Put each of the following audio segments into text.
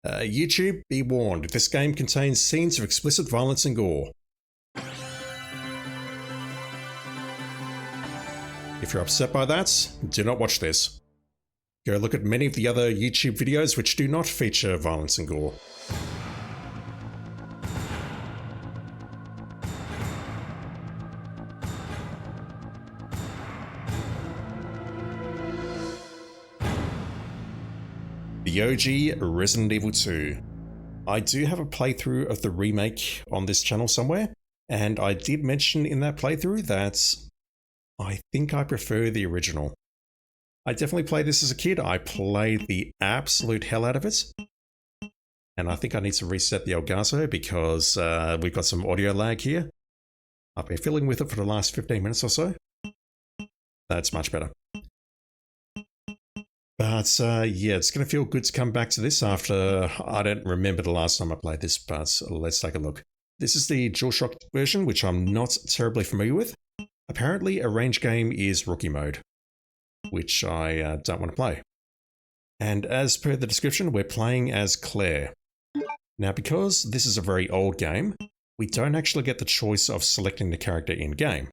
YouTube, be warned, this game contains scenes of explicit violence and gore. If you're upset by that, do not watch this. Go look at many of the other YouTube videos which do not feature violence and gore. The OG Resident Evil 2. I do have a playthrough of the remake on this channel somewhere, and I did mention in that playthrough that I think I prefer the original. I definitely played this as a kid. I played the absolute hell out of it. And I think I need to reset the Elgato because we've got some audio lag here. I've been fiddling with it for the last 15 minutes or so. That's much better. But yeah, it's going to feel good to come back to this after, I don't remember the last time I played this, but let's take a look. This is the DualShock version, which I'm not terribly familiar with. Apparently, a range game is rookie mode, which I don't want to play. And as per the description, we're playing as Claire. Now, because this is a very old game, we don't actually get the choice of selecting the character in-game.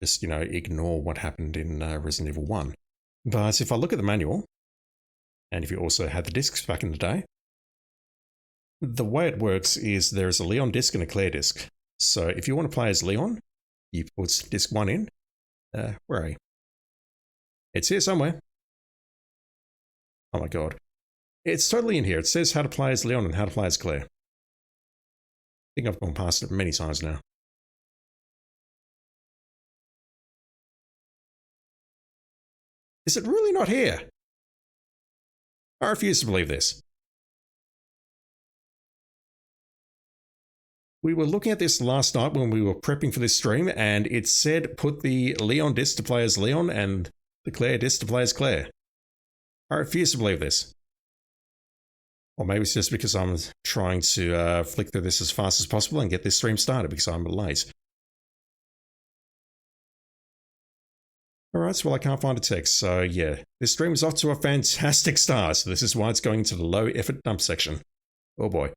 Just, ignore what happened in Resident Evil 1. But if I look at the manual, and if you also had the discs back in the day, the way it works is there's a Leon disc and a Claire disc. So if you want to play as Leon, you put disc 1 in. Where are you? It's here somewhere. Oh my god. It's totally in here. It says how to play as Leon and how to play as Claire. I think I've gone past it many times now. Is it really not here? I refuse to believe this. We were looking at this last night when we were prepping for this stream, and it said put the Leon disc to play as Leon and the Claire disc to play as Claire. I refuse to believe this. Or maybe it's just because I'm trying to flick through this as fast as possible and get this stream started because I'm late. Alright, so well I can't find a text, so yeah. This stream is off to a fantastic start, so this is why it's going into the low effort dump section. Oh boy.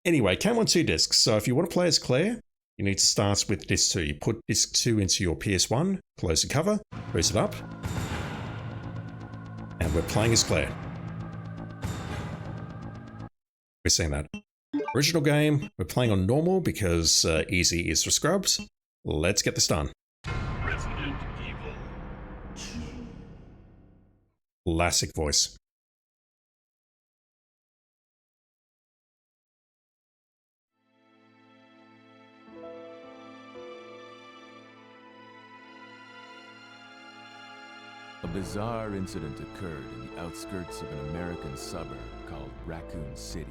Anyway, came on 2 discs, so if you want to play as Claire, you need to start with disc 2. You put disc 2 into your PS1, close the cover, boost it up, and we're playing as Claire. We're seeing that. Original game, we're playing on normal because easy is for scrubs. Let's get this done. Classic voice. A bizarre incident occurred in the outskirts of an American suburb called Raccoon City.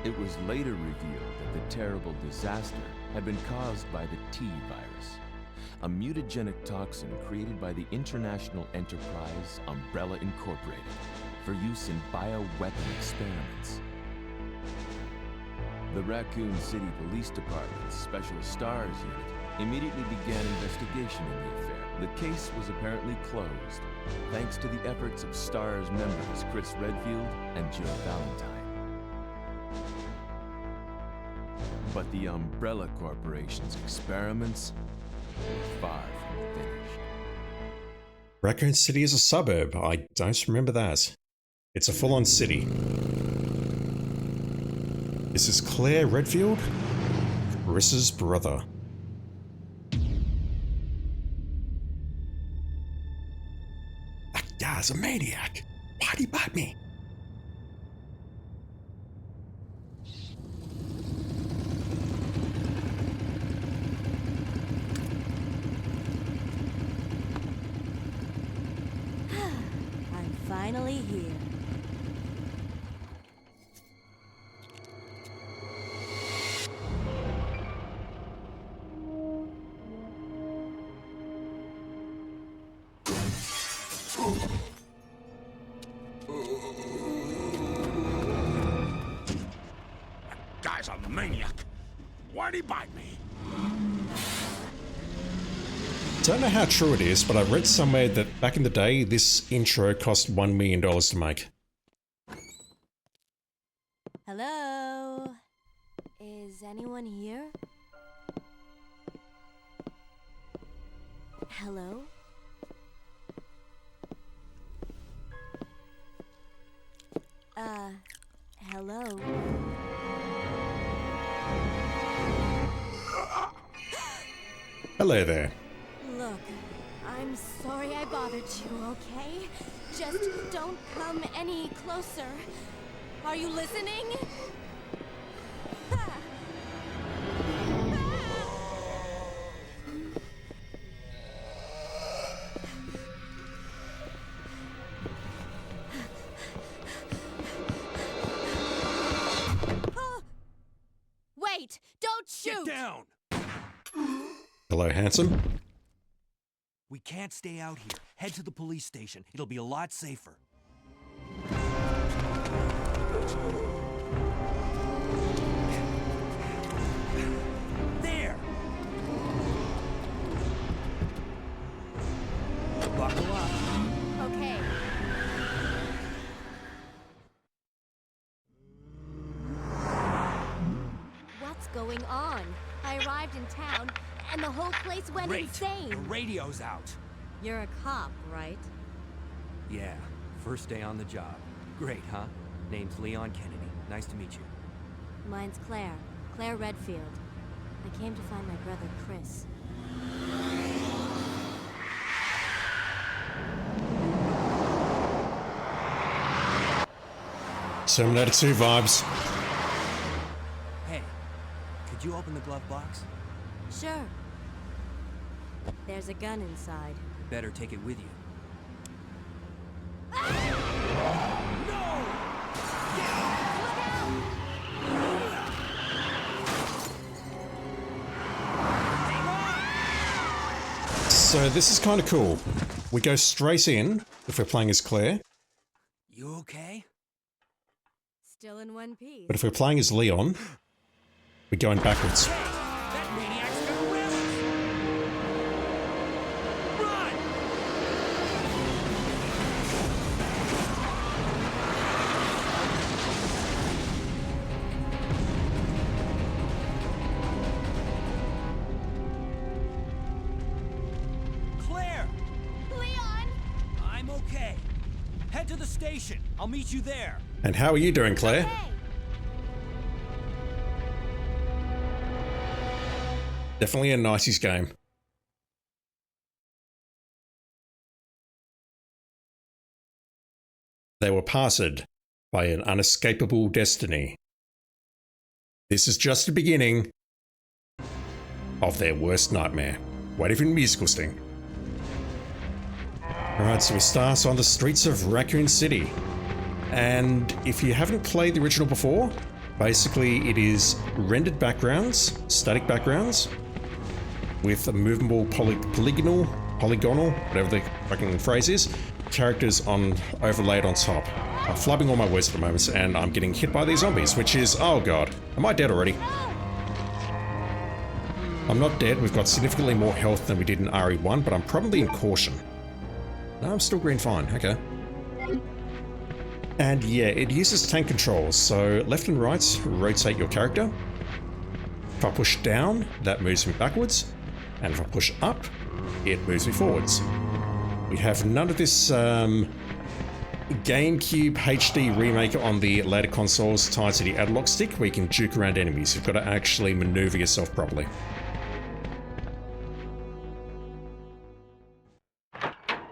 It was later revealed that the terrible disaster had been caused by the T virus, a mutagenic toxin created by the international enterprise Umbrella Incorporated for use in bioweapon experiments. The Raccoon City Police Department's Special Stars Unit immediately began investigation in the affair. The case was apparently closed, thanks to the efforts of STARS members Chris Redfield and Jill Valentine. But the Umbrella Corporation's experiments were far from finished. Raccoon City is a suburb. I don't remember that. It's a full-on city. This is Claire Redfield, Chris's brother. That guy's a maniac. Why'd he bite me? I'm finally here. Guy's a maniac. Why'd he bite me? Don't know how true it is, but I read somewhere that back in the day, this intro cost $1 million to make. Hello? Is anyone here? Hello? Hello? Hello there. Look, I'm sorry I bothered you, okay? Just don't come any closer. Are you listening? Wait! Don't shoot! Get down! Hello, handsome. We can't stay out here. Head to the police station. It'll be a lot safer. There! Buckle up. Okay. What's going on? I arrived in town, and the whole place went Great. insane. The radio's out. You're a cop, right? Yeah, first day on the job. Great, huh? Name's Leon Kennedy. Nice to meet you. Mine's Claire. Claire Redfield. I came to find my brother, Chris. Terminator 2 vibes. Hey, could you open the glove box? Sure. There's a gun inside. Better take it with you. So this is kind of cool. We go straight in if we're playing as Claire, You okay? Still in one piece. but if we're playing as Leon, we're going backwards. That maniac's got whips! Run! Claire! Leon! I'm okay. Head to the station. I'll meet you there. And how are you doing, Claire? Hey! Definitely a 90s game. They were parted by an unescapable destiny. This is just the beginning of their worst nightmare. What even musical sting? Alright, so we start on the streets of Raccoon City. And if you haven't played the original before, basically it is rendered backgrounds, static backgrounds, with a movable polygonal, whatever the fucking phrase is, characters overlaid on top. I'm flubbing all my words at the moment, and I'm getting hit by these zombies, which is, oh god, am I dead already? I'm not dead, we've got significantly more health than we did in RE1, but I'm probably in caution. No, I'm still green fine, okay. And yeah, it uses tank controls, so left and right rotate your character. If I push down, that moves me backwards, and if I push up, it moves me forwards. We have none of this GameCube HD remake on the later consoles tied to the analog stick where you can juke around enemies. You've got to actually maneuver yourself properly.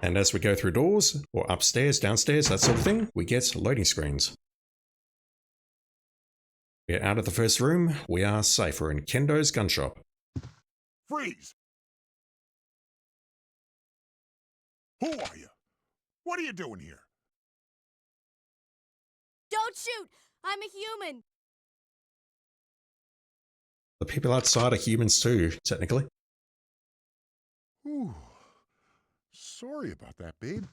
And as we go through doors, or upstairs, downstairs, that sort of thing, we get loading screens. We're out of the first room, we are safe. We're in Kendo's gun shop. Freeze! Who are you? What are you doing here? Don't shoot! I'm a human! The people outside are humans too, technically. Ooh. Sorry about that, babe.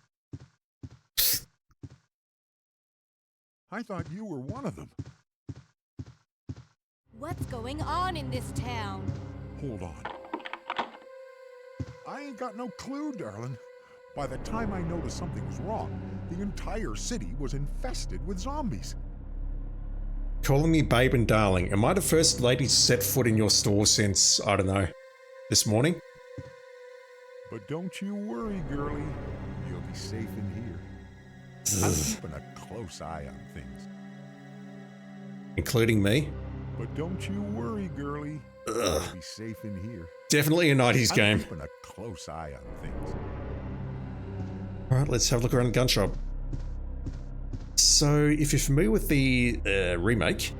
I thought you were one of them. What's going on in this town? Hold on. I ain't got no clue, darling. By the time I noticed something was wrong, the entire city was infested with zombies. calling me babe and darling. Am I the first lady to set foot in your store since, I don't know, this morning? But don't you worry, girlie. You'll be safe in here. I'm keeping a close eye on things. Including me? But don't you worry, girlie. You'll be safe in here. Definitely a 90s game. I'm keeping a close eye on things. Alright, let's have a look around the gun shop. So, if you're familiar with the remake,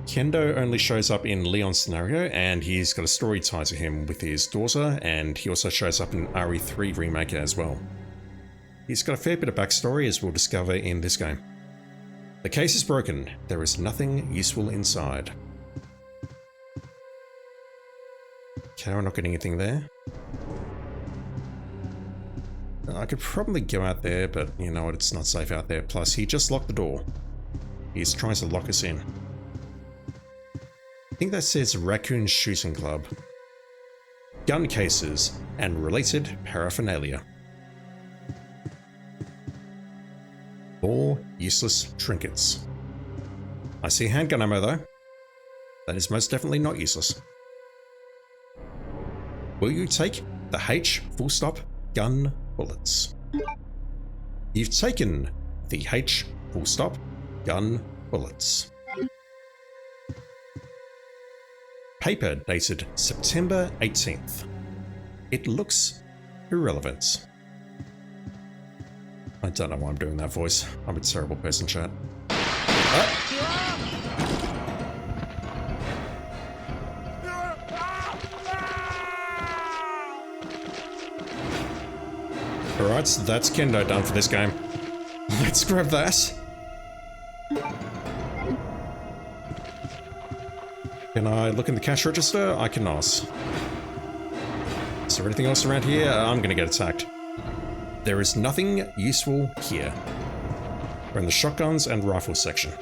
Kendo only shows up in Leon's scenario, and he's got a story tied to him with his daughter, and he also shows up in RE3 remake as well. He's got a fair bit of backstory, as we'll discover in this game. The case is broken. There is nothing useful inside. Okay, we're not getting anything there. I could probably go out there, but you know what, it's not safe out there. Plus, he just locked the door. He's trying to lock us in. I think that says Raccoon Shooting Club. Gun cases and related paraphernalia. More useless trinkets. I see handgun ammo though. That is most definitely not useless. Will you take the H full stop gun bullets? You've taken the H full stop gun bullets. Paper dated September 18th. It looks irrelevant. I don't know why I'm doing that voice. I'm a terrible person, chat. Alright, so that's Kendo done for this game. Let's grab that. Can I look in the cash register? I cannot. Is there anything else around here? I'm gonna get attacked. There is nothing useful here. We're in the shotguns and rifles section.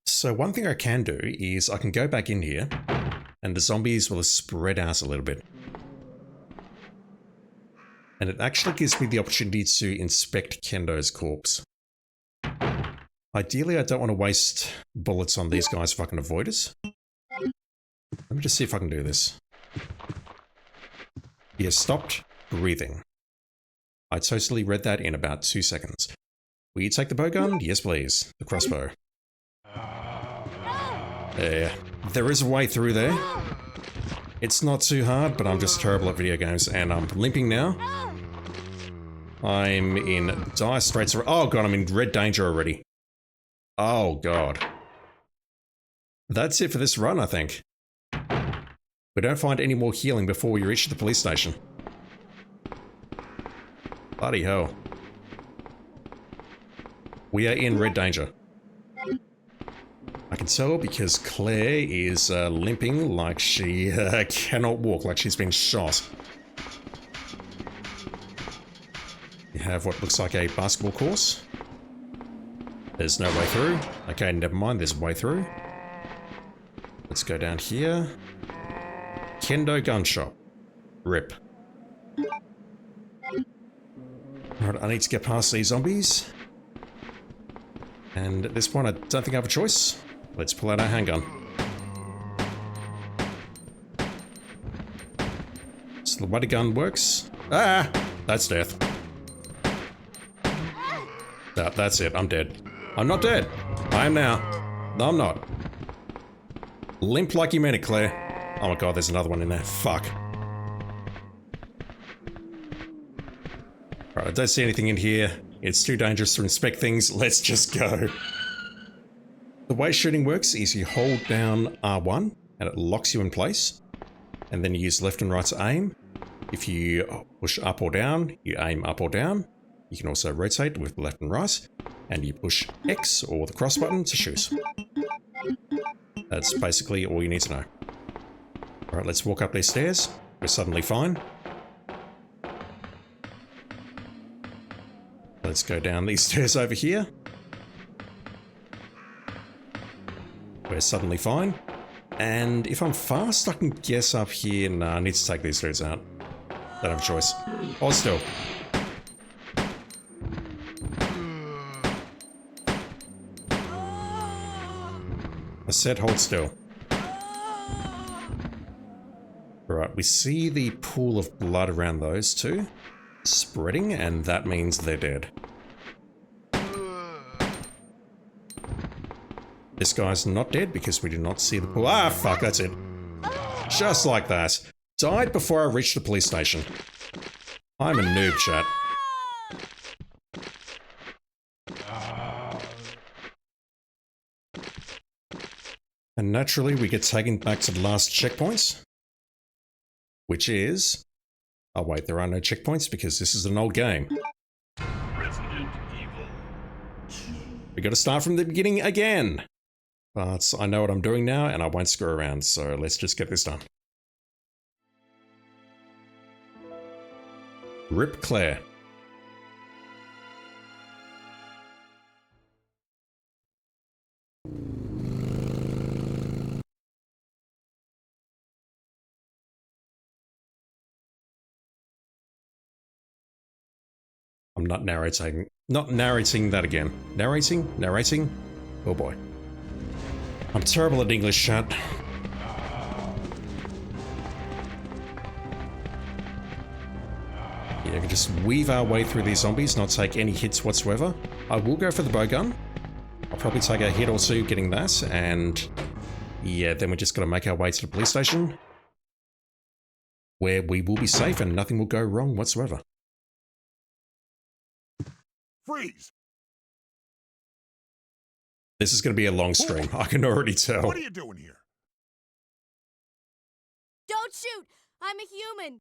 So one thing I can do is I can go back in here and the zombies will spread out a little bit. And it actually gives me the opportunity to inspect Kendo's corpse. Ideally, I don't want to waste bullets on these guys if I can avoid it. Let me just see if I can do this. He has stopped breathing. I totally read that in about 2 seconds. Will you take the bowgun? Yes, please. The crossbow. There is a way through there. It's not too hard, but I'm just terrible at video games, and I'm limping now. I'm in dire straits. Oh god, I'm in red danger already. Oh god. That's it for this run, I think. We don't find any more healing before we reach the police station. Bloody hell. We are in red danger. I can tell because Claire is limping like she cannot walk, like she's been shot. We have what looks like a basketball course. There's no way through. Okay, never mind, there's a way through. Let's go down here. Kendo gun shop. Rip. Alright, I need to get past these zombies. And at this point, I don't think I have a choice. Let's pull out our handgun. So the way the gun works... Ah! That's death. That's it, I'm dead. I'm not dead. I am now. No, I'm not. Limp like you meant it, Claire. Oh my god, there's another one in there. Fuck. Alright, I don't see anything in here. It's too dangerous to inspect things. Let's just go. The way shooting works is you hold down R1 and it locks you in place. And then you use left and right to aim. If you push up or down, you aim up or down. You can also rotate with left and right. And you push X or the cross button to shoot. That's basically all you need to know. Alright, let's walk up these stairs. We're suddenly fine. Let's go down these stairs over here. We're suddenly fine. And if I'm fast, I can guess up here. Nah, I need to take these dudes out. Don't have a choice. Hold still. said hold still. Right, we see the pool of blood around those two spreading, and that means they're dead. This guy's not dead because we did not see the pool. Ah, fuck, that's it. Just like that. Died before I reached the police station. I'm a noob, chat. And naturally, we get taken back to the last checkpoint, which is... Oh wait, there are no checkpoints because this is an old game. Resident Evil 2. We gotta start from the beginning again. But I know what I'm doing now and I won't screw around, so let's just get this done. Rip Claire. I'm not narrating that again. Narrating? Oh boy. I'm terrible at English, chat. Yeah, we can just weave our way through these zombies, not take any hits whatsoever. I will go for the bowgun. I'll probably take a hit or two getting that, and yeah, then we just gotta make our way to the police station, where we will be safe and nothing will go wrong whatsoever. Freeze! This is going to be a long stream, I can already tell. What are you doing here? Don't shoot! I'm a human!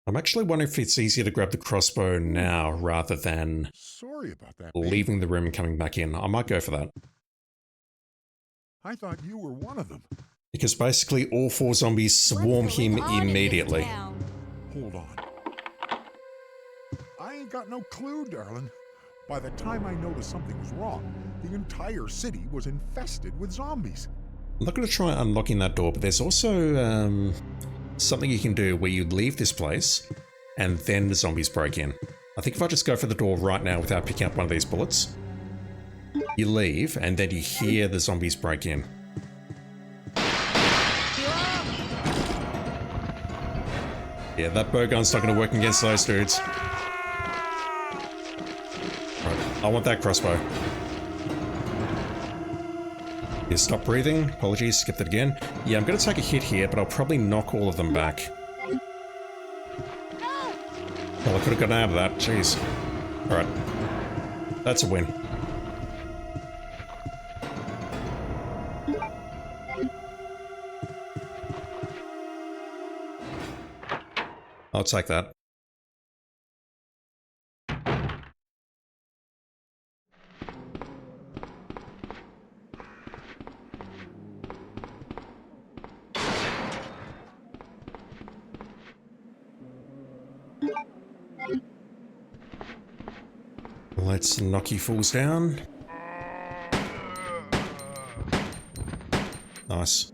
I'm actually wondering if it's easier to grab the crossbow now rather than Sorry about that, baby. leaving the room and coming back in. I might go for that. I thought you were one of them. Because basically all 4 zombies swarm What's him going on in this immediately. town? Hold on. I ain't got no clue, darling. By the time I noticed something was wrong, the entire city was infested with zombies. I'm not going to try unlocking that door, but there's also something you can do where you leave this place and then the zombies break in. I think if I just go for the door right now without picking up one of these bullets, you leave and then you hear the zombies break in. Yeah, that bowgun's not going to work against those dudes. Right, I want that crossbow. Yeah, stop breathing. Apologies, skipped it again. Yeah, I'm going to take a hit here, but I'll probably knock all of them back. Well, I could have gotten out of that. Jeez. Alright. That's a win. I'll take that. Let's knock you fools down. Nice.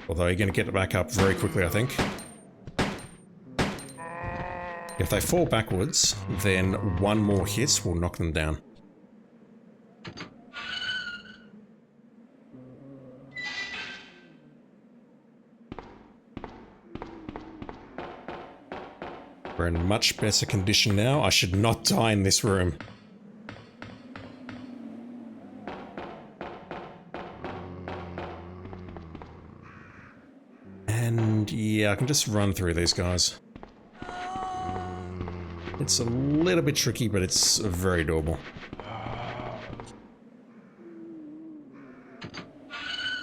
Although you're going to get it back up very quickly, I think. If they fall backwards, then one more hit will knock them down. We're in much better condition now. I should not die in this room. And yeah, I can just run through these guys. It's a little bit tricky, but it's very doable.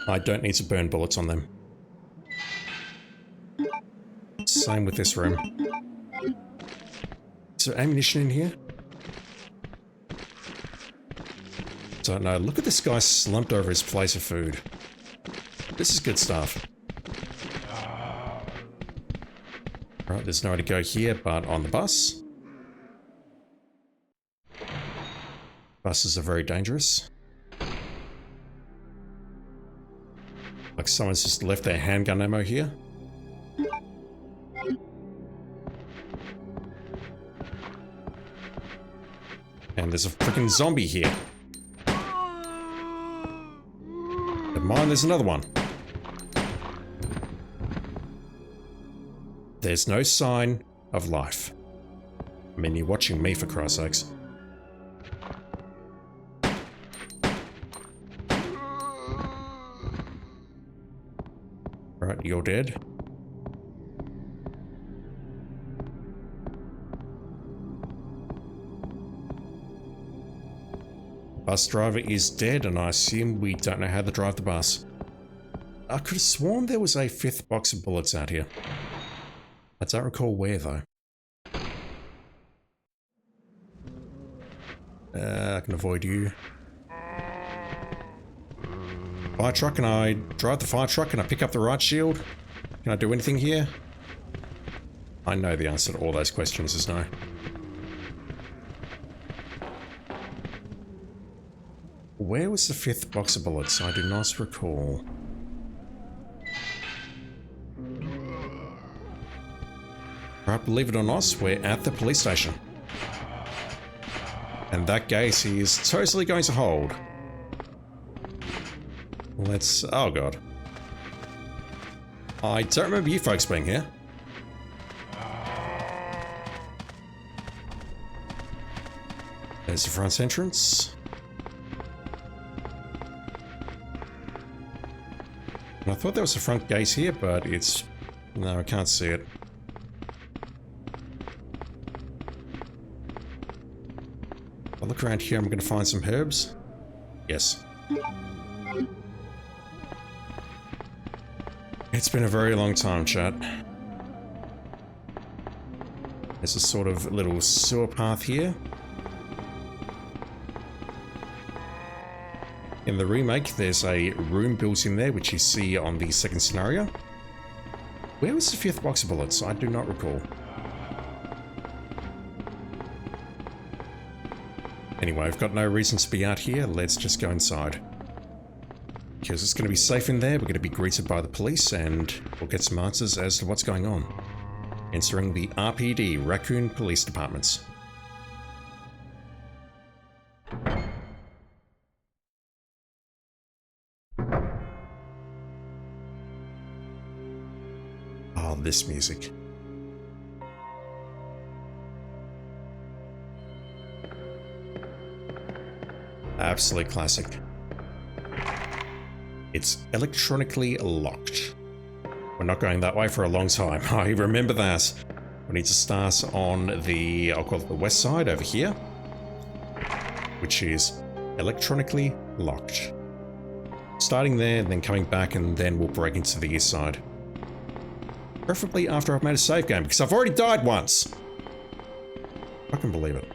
I don't need to burn bullets on them. Same with this room. Is there ammunition in here? Don't know. Look at this guy slumped over his plate of food. This is good stuff. Alright, there's nowhere to go here but on the bus. Buses are very dangerous. Like someone's just left their handgun ammo here. And And there's a freaking zombie here. Never mind, there's another one. There's no sign of life. I mean, you're watching me, for Christ's sakes. Right, you're dead. Bus driver is dead, and I assume we don't know how to drive the bus. I could have sworn there was a 5th box of bullets out here. I don't recall where, though. I can avoid you. Fire truck, can I drive the fire truck? Can I pick up the right shield? Can I do anything here? I know the answer to all those questions is no. Where was the 5th box of bullets? I do not recall. Right, believe it or not, we're at the police station. And that gate is totally going to hold. Let's... oh god. I don't remember you folks being here. There's the front entrance. And I thought there was a front gate here, but it's... no, I can't see it. I'll look around here, I'm going to find some herbs. Yes. It's been a very long time, chat. There's a sort of little sewer path here. In the remake, there's a room built in there, which you see on the second scenario. Where was the 5th box of bullets? I do not recall. Anyway, I've got no reason to be out here. Let's just go inside. Because it's going to be safe in there. We're going to be greeted by the police and we'll get some answers as to what's going on. Entering the RPD, Raccoon Police Departments. Oh, this music. Absolute classic. It's electronically locked. We're not going that way for a long time. I remember that. We need to start on the, I'll call it the west side over here, which is electronically locked. Starting there, then coming back, and then we'll break into the east side. Preferably after I've made a save game, because I've already died once. I can believe it.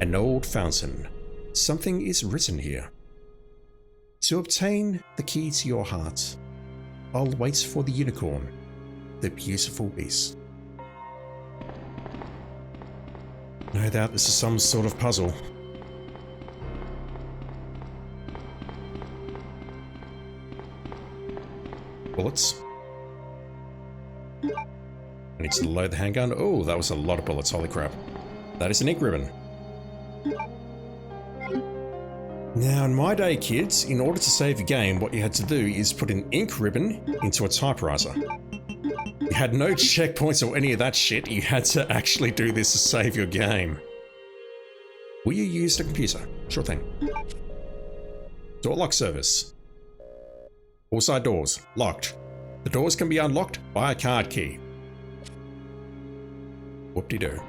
An old fountain. Something is written here. To obtain the key to your heart, I'll wait for the unicorn, the beautiful beast. No doubt this is some sort of puzzle. Bullets. I need to load the handgun. Oh, that was a lot of bullets, holy crap. That is an ink ribbon. Now, in my day, kids, in order to save a game, what you had to do is put an ink ribbon into a typewriter. You had no checkpoints or any of that shit. You had to actually do this to save your game. Will you use the computer? Sure thing. Door lock service. All side doors, locked. The doors can be unlocked by a card key. Whoop-de-doo.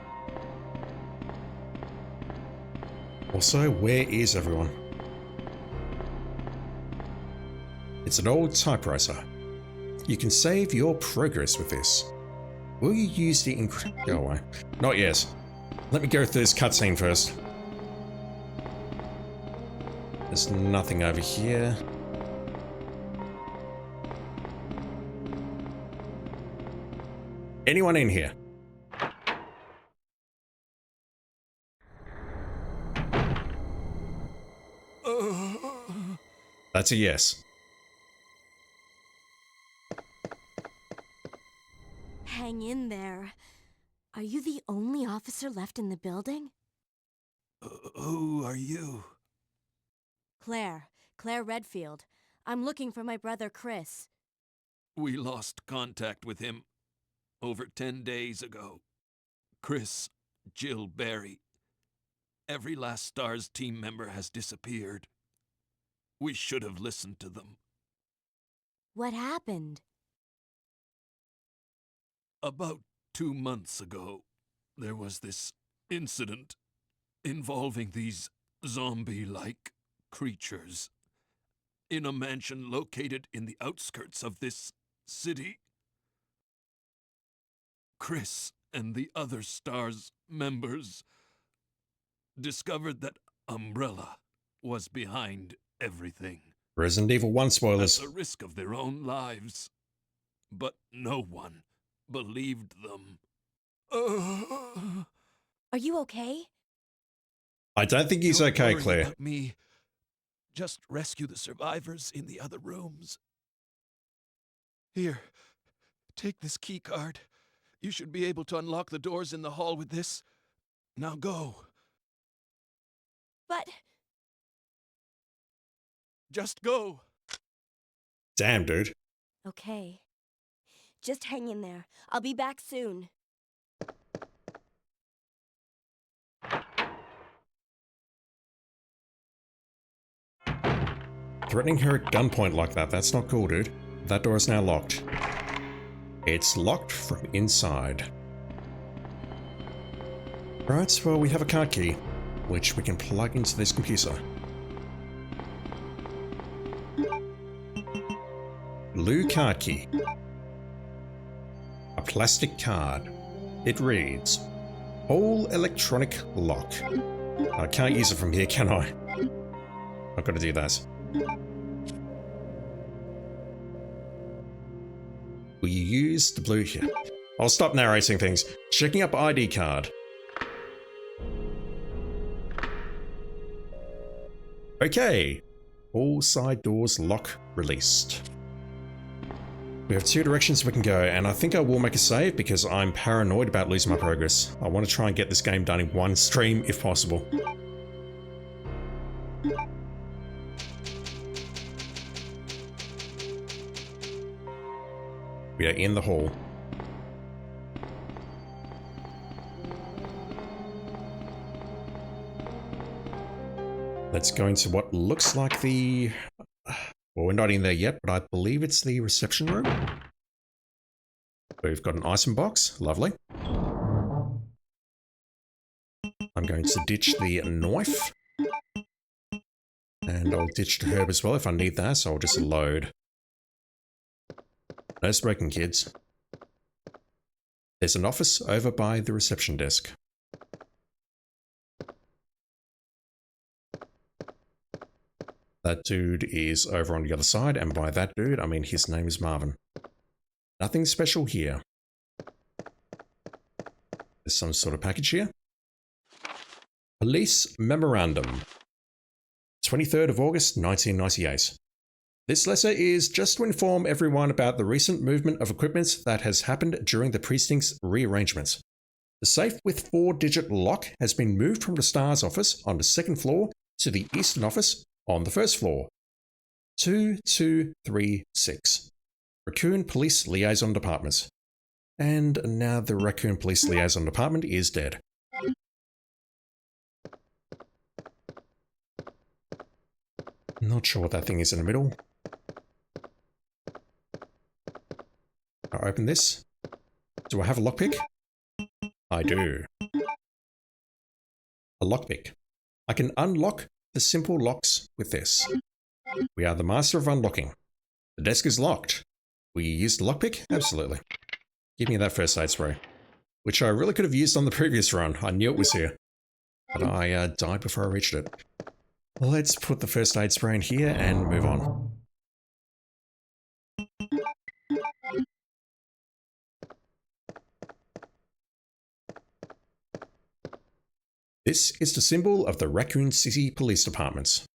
Also, where is everyone? It's an old typewriter. You can save your progress with this. Will you use the Go away. Not yet. Let me go through this cutscene first. There's nothing over here. Anyone in here? That's a yes. Hang in there. Are you the only officer left in the building? Who are you? Claire Redfield. I'm looking for my brother Chris. We lost contact with him over 10 days ago. Chris, Jill Barry. Every last STARS team member has disappeared. We should have listened to them. What happened? About 2 months ago, there was this incident involving these zombie-like creatures in a mansion located in the outskirts of this city. Chris and the other STARS members discovered that Umbrella was behind everything. Resident Evil 1 spoilers. At the risk of their own lives. But no one believed them. Are you okay? I don't think he's Don't okay, worry Claire. about me. Just rescue the survivors in the other rooms. Here, take this key card. You should be able to unlock the doors in the hall with this. Now go. But... Just go. Damn, dude. Okay. Just hang in there. I'll be back soon. Threatening her at gunpoint like that's not cool, dude. That door is now locked. It's locked from inside. Right, well, we have a card key, which we can plug into this computer. Blue card key. A plastic card. It reads, "Whole electronic lock." I can't use it from here, can I? I've got to do that. Will you use the blue here? I'll stop narrating things. Checking up ID card. Okay. All side doors lock released. We have 2 directions we can go, and I think I will make a save because I'm paranoid about losing my progress. I want to try and get this game done in one stream if possible. We are in the hall. Let's go into what looks like the... Well, we're not in there yet, but I believe it's the reception room. We've got an item box. Lovely. I'm going to ditch the knife. And I'll ditch the herb as well if I need that, so I'll just load. No smoking, kids. There's an office over by the reception desk. That dude is over on the other side, and by that dude, I mean his name is Marvin. Nothing special here. There's some sort of package here. Police Memorandum. 23rd of August, 1998. This letter is just to inform everyone about the recent movement of equipment that has happened during the precinct's rearrangement. The safe with 4-digit lock has been moved from the STARS office on the 2nd floor to the Eastern office on the 1st floor. 2236. Raccoon Police Liaison Department. And now the Raccoon Police Liaison Department is dead. Not sure what that thing is in the middle. I open this. Do I have a lockpick? I do. A lockpick. I can unlock the simple locks with this. We are the master of unlocking. The desk is locked. Will you use the lockpick? Absolutely. Give me that first aid spray. Which I really could have used on the previous run. I knew it was here. But I died before I reached it. Let's put the first aid spray in here and move on. This is the symbol of the Raccoon City Police Department.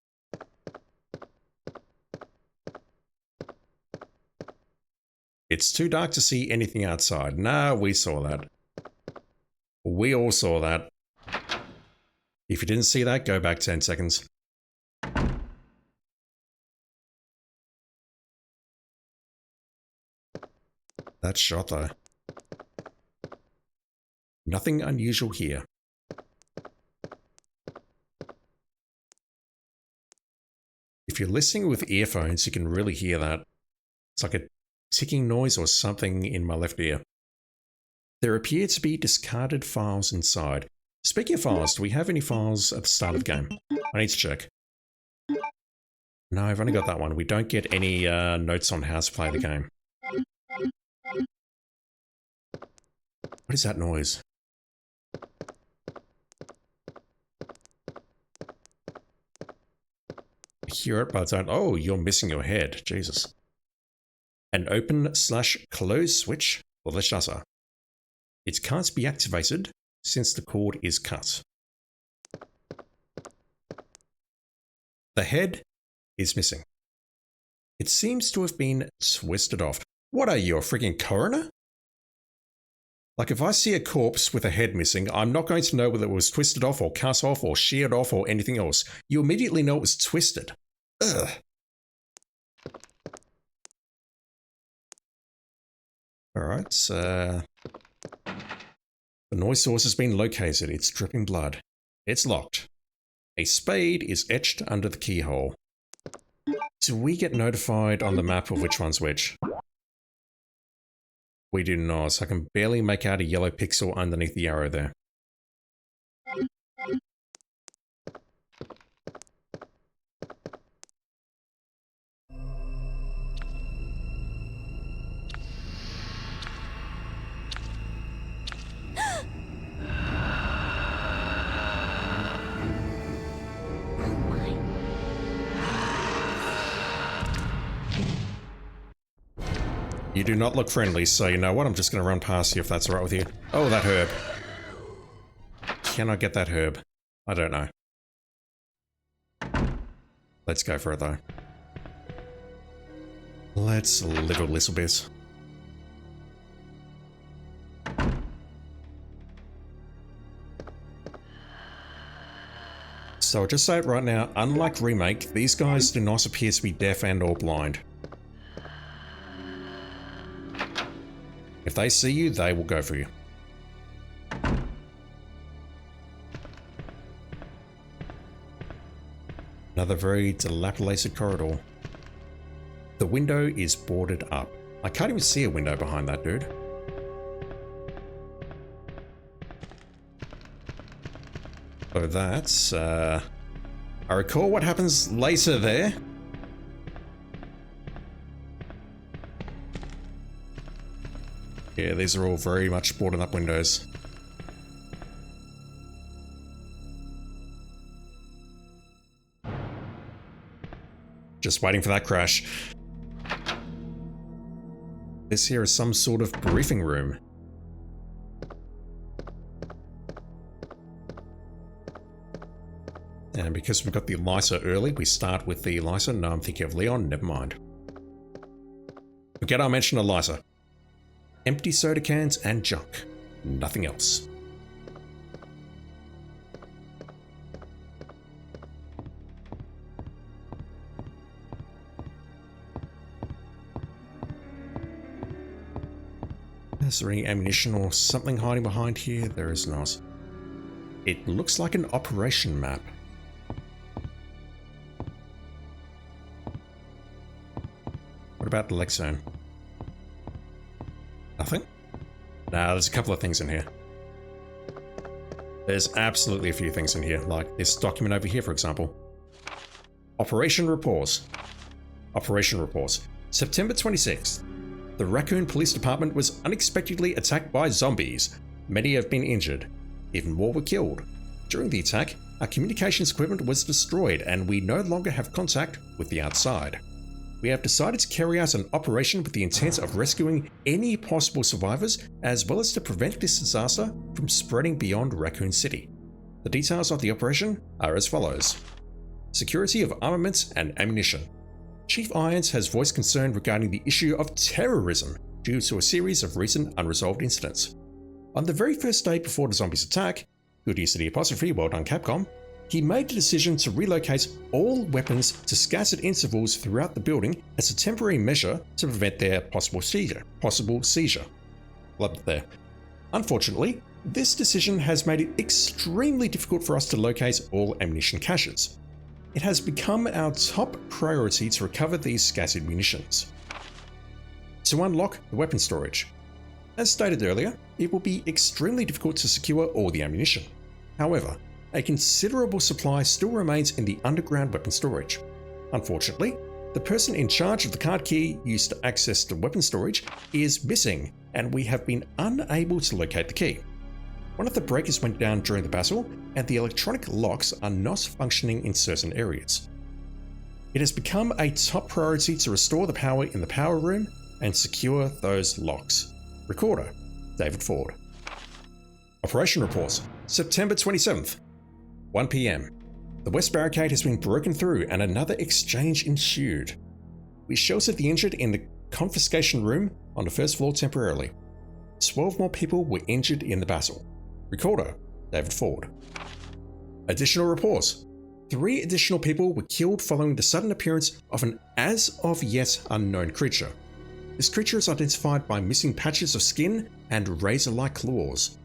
It's too dark to see anything outside. Nah, we saw that. We all saw that. If you didn't see that, go back 10 seconds. That shot, though. Nothing unusual here. If you're listening with earphones, you can really hear that. It's like a ticking noise or something in my left ear. There appear to be discarded files inside. Speaking of files, do we have any files at the start of the game? I need to check. No, I've only got that one. We don't get any notes on how to play the game. What is that noise? I hear it, but I don't. Oh, you're missing your head. Jesus. An open/close switch for the shutter. It can't be activated since the cord is cut. The head is missing. It seems to have been twisted off. What are you, a freaking coroner? Like, if I see a corpse with a head missing, I'm not going to know whether it was twisted off or cut off or sheared off or anything else. You immediately know it was twisted. Ugh. Alright, the noise source has been located. It's dripping blood. It's locked. A spade is etched under the keyhole. Do we get notified on the map of which one's which? We do not. I can barely make out a yellow pixel underneath the arrow there. You do not look friendly, so you know what? I'm just going to run past you if that's alright with you. Oh, that herb. Can I get that herb? I don't know. Let's go for it, though. Let's live a little bit. So I'll just say it right now, unlike Remake, these guys do not appear to be deaf and or blind. If they see you, they will go for you. Another very dilapidated corridor. The window is boarded up. I can't even see a window behind that dude. So that's, I recall what happens later there. Yeah, these are all very much boarded up windows. Just waiting for that crash. This here is some sort of briefing room. And because we've got the lighter early, we start with the lighter. No, I'm thinking of Leon, never mind. Forget I mentioned a lighter. Empty soda cans and junk. Nothing else. Is there any ammunition or something hiding behind here? There is not. It looks like an operation map. What about the Lexone? Nothing? Nah, there's a couple of things in here. There's absolutely a few things in here, like this document over here, for example. Operation Reports. Operation Reports. September 26th. The Raccoon Police Department was unexpectedly attacked by zombies. Many have been injured. Even more were killed. During the attack, our communications equipment was destroyed and we no longer have contact with the outside. We have decided to carry out an operation with the intent of rescuing any possible survivors, as well as to prevent this disaster from spreading beyond Raccoon City. The details of the operation are as follows. Security of armaments and ammunition. Chief Irons has voiced concern regarding the issue of terrorism due to a series of recent unresolved incidents. On the very first day before the zombies attack, good use of the apostrophe, well done Capcom, he made the decision to relocate all weapons to scattered intervals throughout the building as a temporary measure to prevent their possible seizure. Loved it there. Unfortunately, this decision has made it extremely difficult for us to locate all ammunition caches. It has become our top priority to recover these scattered munitions. To unlock the weapon storage. As stated earlier, it will be extremely difficult to secure all the ammunition. However, a considerable supply still remains in the underground weapon storage. Unfortunately, the person in charge of the card key used to access the weapon storage is missing, and we have been unable to locate the key. One of the breakers went down during the battle, and the electronic locks are not functioning in certain areas. It has become a top priority to restore the power in the power room and secure those locks. Recorder, David Ford. Operation reports, September 27th, 1 PM. The west barricade has been broken through and another exchange ensued. We sheltered the injured in the confiscation room on the first floor temporarily. 12 more people were injured in the battle. Recorder, David Ford. Additional reports. 3 additional people were killed following the sudden appearance of an as of yet unknown creature. This creature is identified by missing patches of skin and razor-like claws.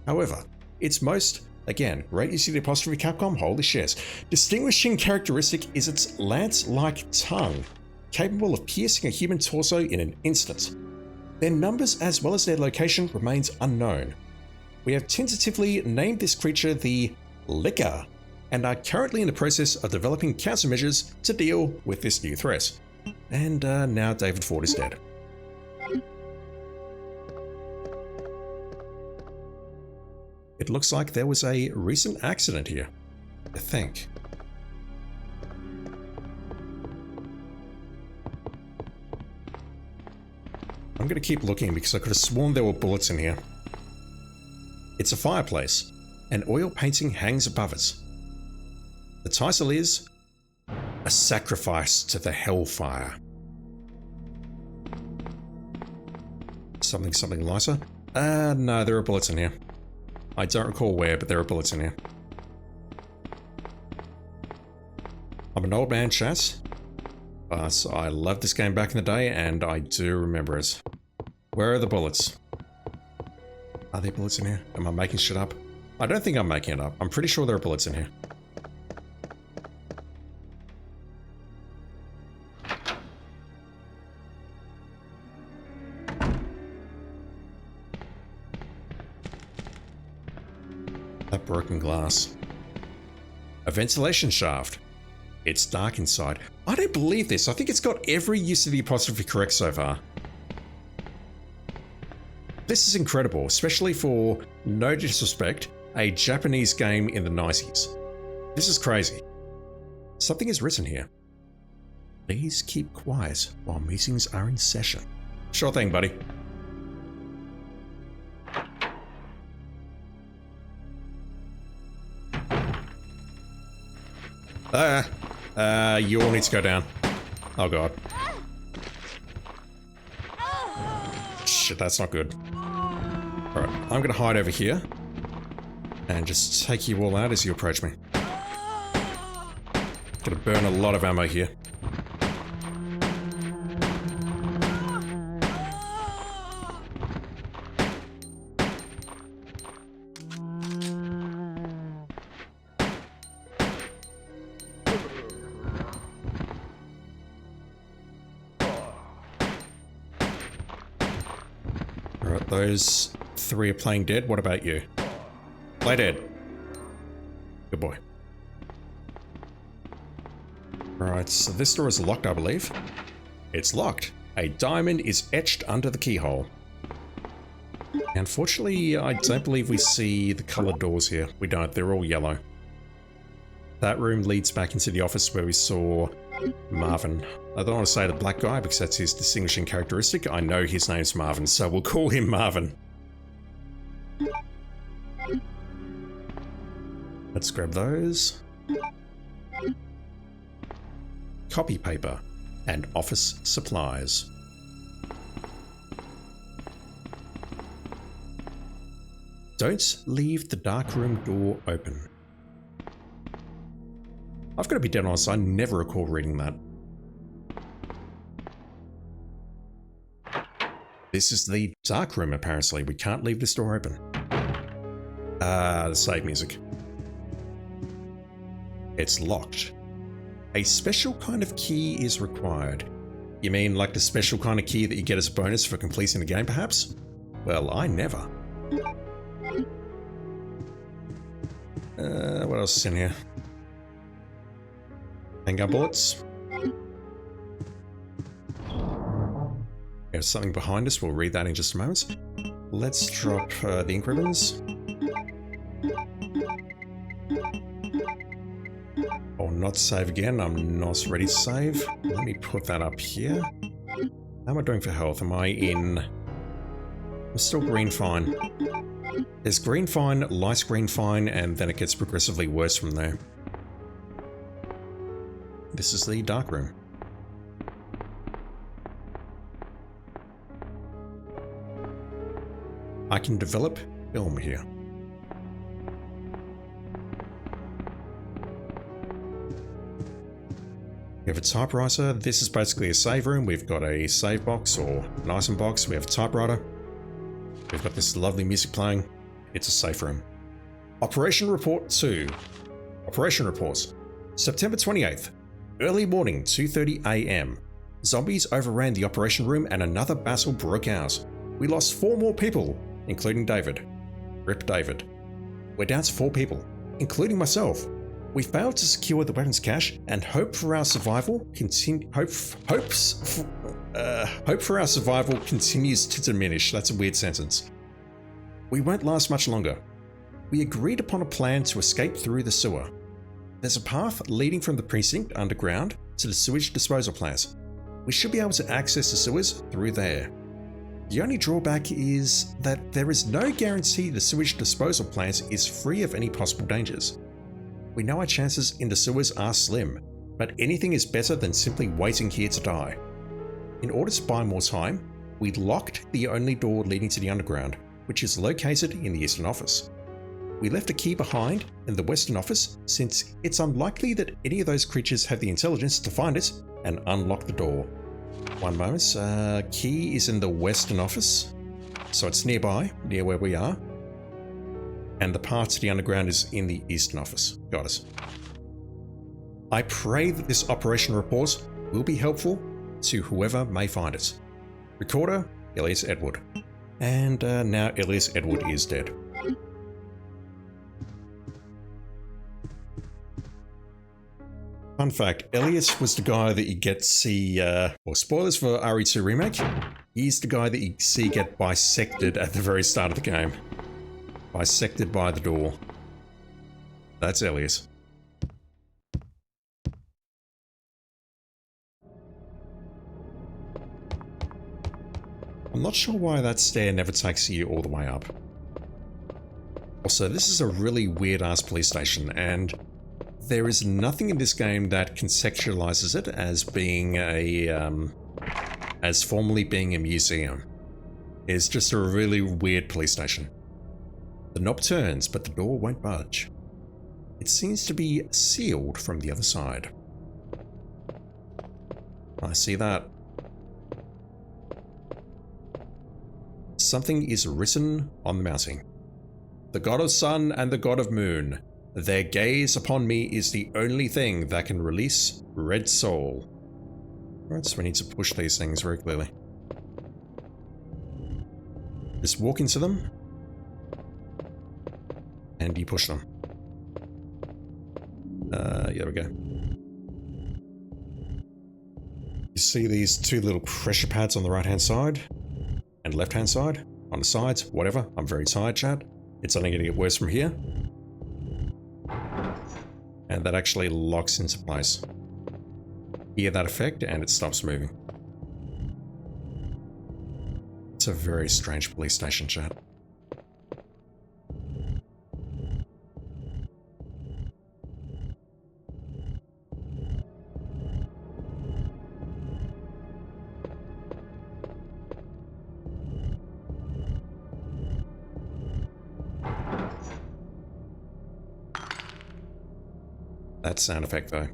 However, its most, again, great use of the apostrophe Capcom, holy shit, distinguishing characteristic is its lance-like tongue, capable of piercing a human torso in an instant. Their numbers as well as their location remains unknown. We have tentatively named this creature the Licker, and are currently in the process of developing countermeasures to deal with this new threat. And now David Ford is dead. It looks like there was a recent accident here, I think. I'm going to keep looking because I could have sworn there were bullets in here. It's a fireplace. An oil painting hangs above it. The title is A Sacrifice to the Hellfire. Something lighter? No, there are bullets in here. I don't recall where, but there are bullets in here. I'm an old man, chat, but I loved this game back in the day, and I do remember it. Where are the bullets? Are there bullets in here? Am I making shit up? I don't think I'm making it up. I'm pretty sure there are bullets in here. That broken glass. A ventilation shaft. It's dark inside. I don't believe this. I think it's got every use of the apostrophe correct so far. This is incredible, especially for, no disrespect, a Japanese game in the 90s. This is crazy. Something is written here. Please keep quiet while meetings are in session. Sure thing, buddy. You all need to go down. Oh god. Shit, that's not good. Alright, I'm gonna hide over here and just take you all out as you approach me. Gonna burn a lot of ammo here. Alright, those 3 are playing dead. What about you? Play dead. Good boy. Alright, so this door is locked, I believe. It's locked. A diamond is etched under the keyhole. Unfortunately, I don't believe we see the coloured doors here. We don't. They're all yellow. That room leads back into the office where we saw Marvin. I don't want to say the black guy because that's his distinguishing characteristic. I know his name's Marvin, so we'll call him Marvin. Let's grab those. Copy paper and office supplies. Don't leave the darkroom door open. I've got to be dead honest, I never recall reading that. This is the darkroom, apparently. We can't leave this door open. The save music. It's locked. A special kind of key is required. You mean like the special kind of key that you get as a bonus for completing the game, perhaps? Well, I never. What else is in here? Handgun bullets. There's something behind us. We'll read that in just a moment. Let's drop the ink ribbons. I'll not save again. I'm not ready to save. Let me put that up here. How am I doing for health? Am I in... I'm still green fine. There's green fine, light green fine, and then it gets progressively worse from there. This is the dark room. I can develop film here. We have a typewriter. This is basically a save room. We've got a save box or an item box. We have a typewriter. We've got this lovely music playing. It's a safe room. Operation Report 2. Operation Reports. September 28th. Early morning, 2:30 AM. Zombies overran the operation room and another battle broke out. We lost 4 more people, including David. Rip David. We're down to 4 people, including myself. We failed to secure the weapons cache, and hope for our survival continues to diminish. That's a weird sentence. We won't last much longer. We agreed upon a plan to escape through the sewer. There's a path leading from the precinct underground to the sewage disposal plant. We should be able to access the sewers through there. The only drawback is that there is no guarantee the sewage disposal plant is free of any possible dangers. We know our chances in the sewers are slim, but anything is better than simply waiting here to die. In order to buy more time, we locked the only door leading to the underground, which is located in the eastern office. We left a key behind in the western office since it's unlikely that any of those creatures have the intelligence to find it and unlock the door. One moment, key is in the western office, so it's nearby, near where we are. And the path to the underground is in the eastern office. Got it. I pray that this operation report will be helpful to whoever may find it. Recorder, Elias Edward. And now Elias Edward is dead. Fun fact, Elias was the guy that you get to see, well, spoilers for RE2 Remake. He's the guy that you see get bisected at the very start of the game. Bisected by the door. That's Elias. I'm not sure why that stair never takes you all the way up. Also, this is a really weird-ass police station, and there is nothing in this game that conceptualizes it as being a, as formally being a museum. It's just a really weird police station. The knob turns, but the door won't budge. It seems to be sealed from the other side. I see that. Something is written on the mounting. The god of sun and the god of moon. Their gaze upon me is the only thing that can release Red Soul. Right, so we need to push these things very clearly. Just walk into them. And you push them. There we go. You see these 2 little pressure pads on the right hand side and left hand side, on the sides, whatever. I'm very tired, chat. It's only going to get worse from here. And that actually locks into place. Hear that effect and it stops moving. It's a very strange police station, chat. that sound effect though.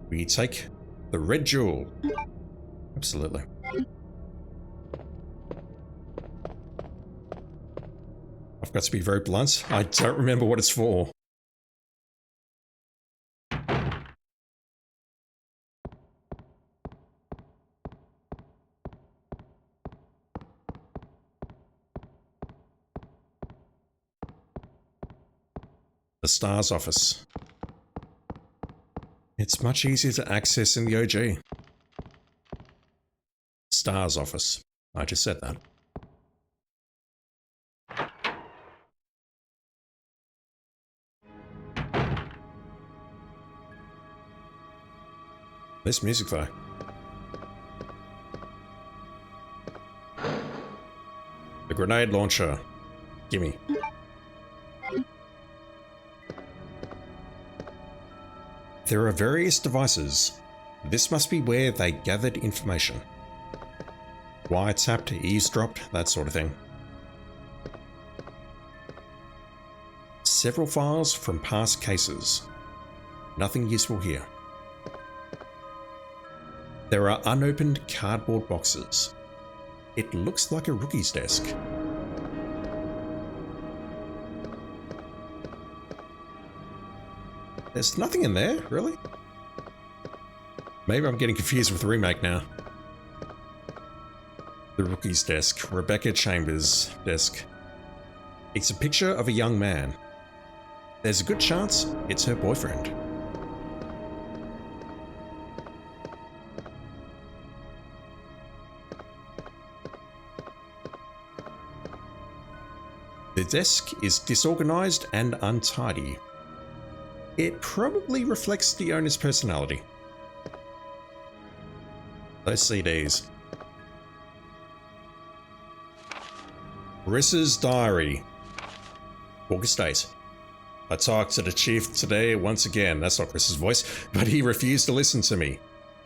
We take the red jewel. Absolutely. I've got to be very blunt. I don't remember what it's for. The STARS office. It's much easier to access in the OG. STARS office. I just said that. This music though. The grenade launcher. Gimme. There are various devices. This must be where they gathered information. Wiretapped, eavesdropped, that sort of thing. Several files from past cases. Nothing useful here. There are unopened cardboard boxes. It looks like a rookie's desk. There's nothing in there, really? Maybe I'm getting confused with the remake now. The rookie's desk, Rebecca Chambers' desk. It's a picture of a young man. There's a good chance it's her boyfriend. The desk is disorganized and untidy. It probably reflects the owner's personality. Those CDs. Chris's diary. August 8. I talked to the chief today once again. That's not Chris's voice, but he refused to listen to me.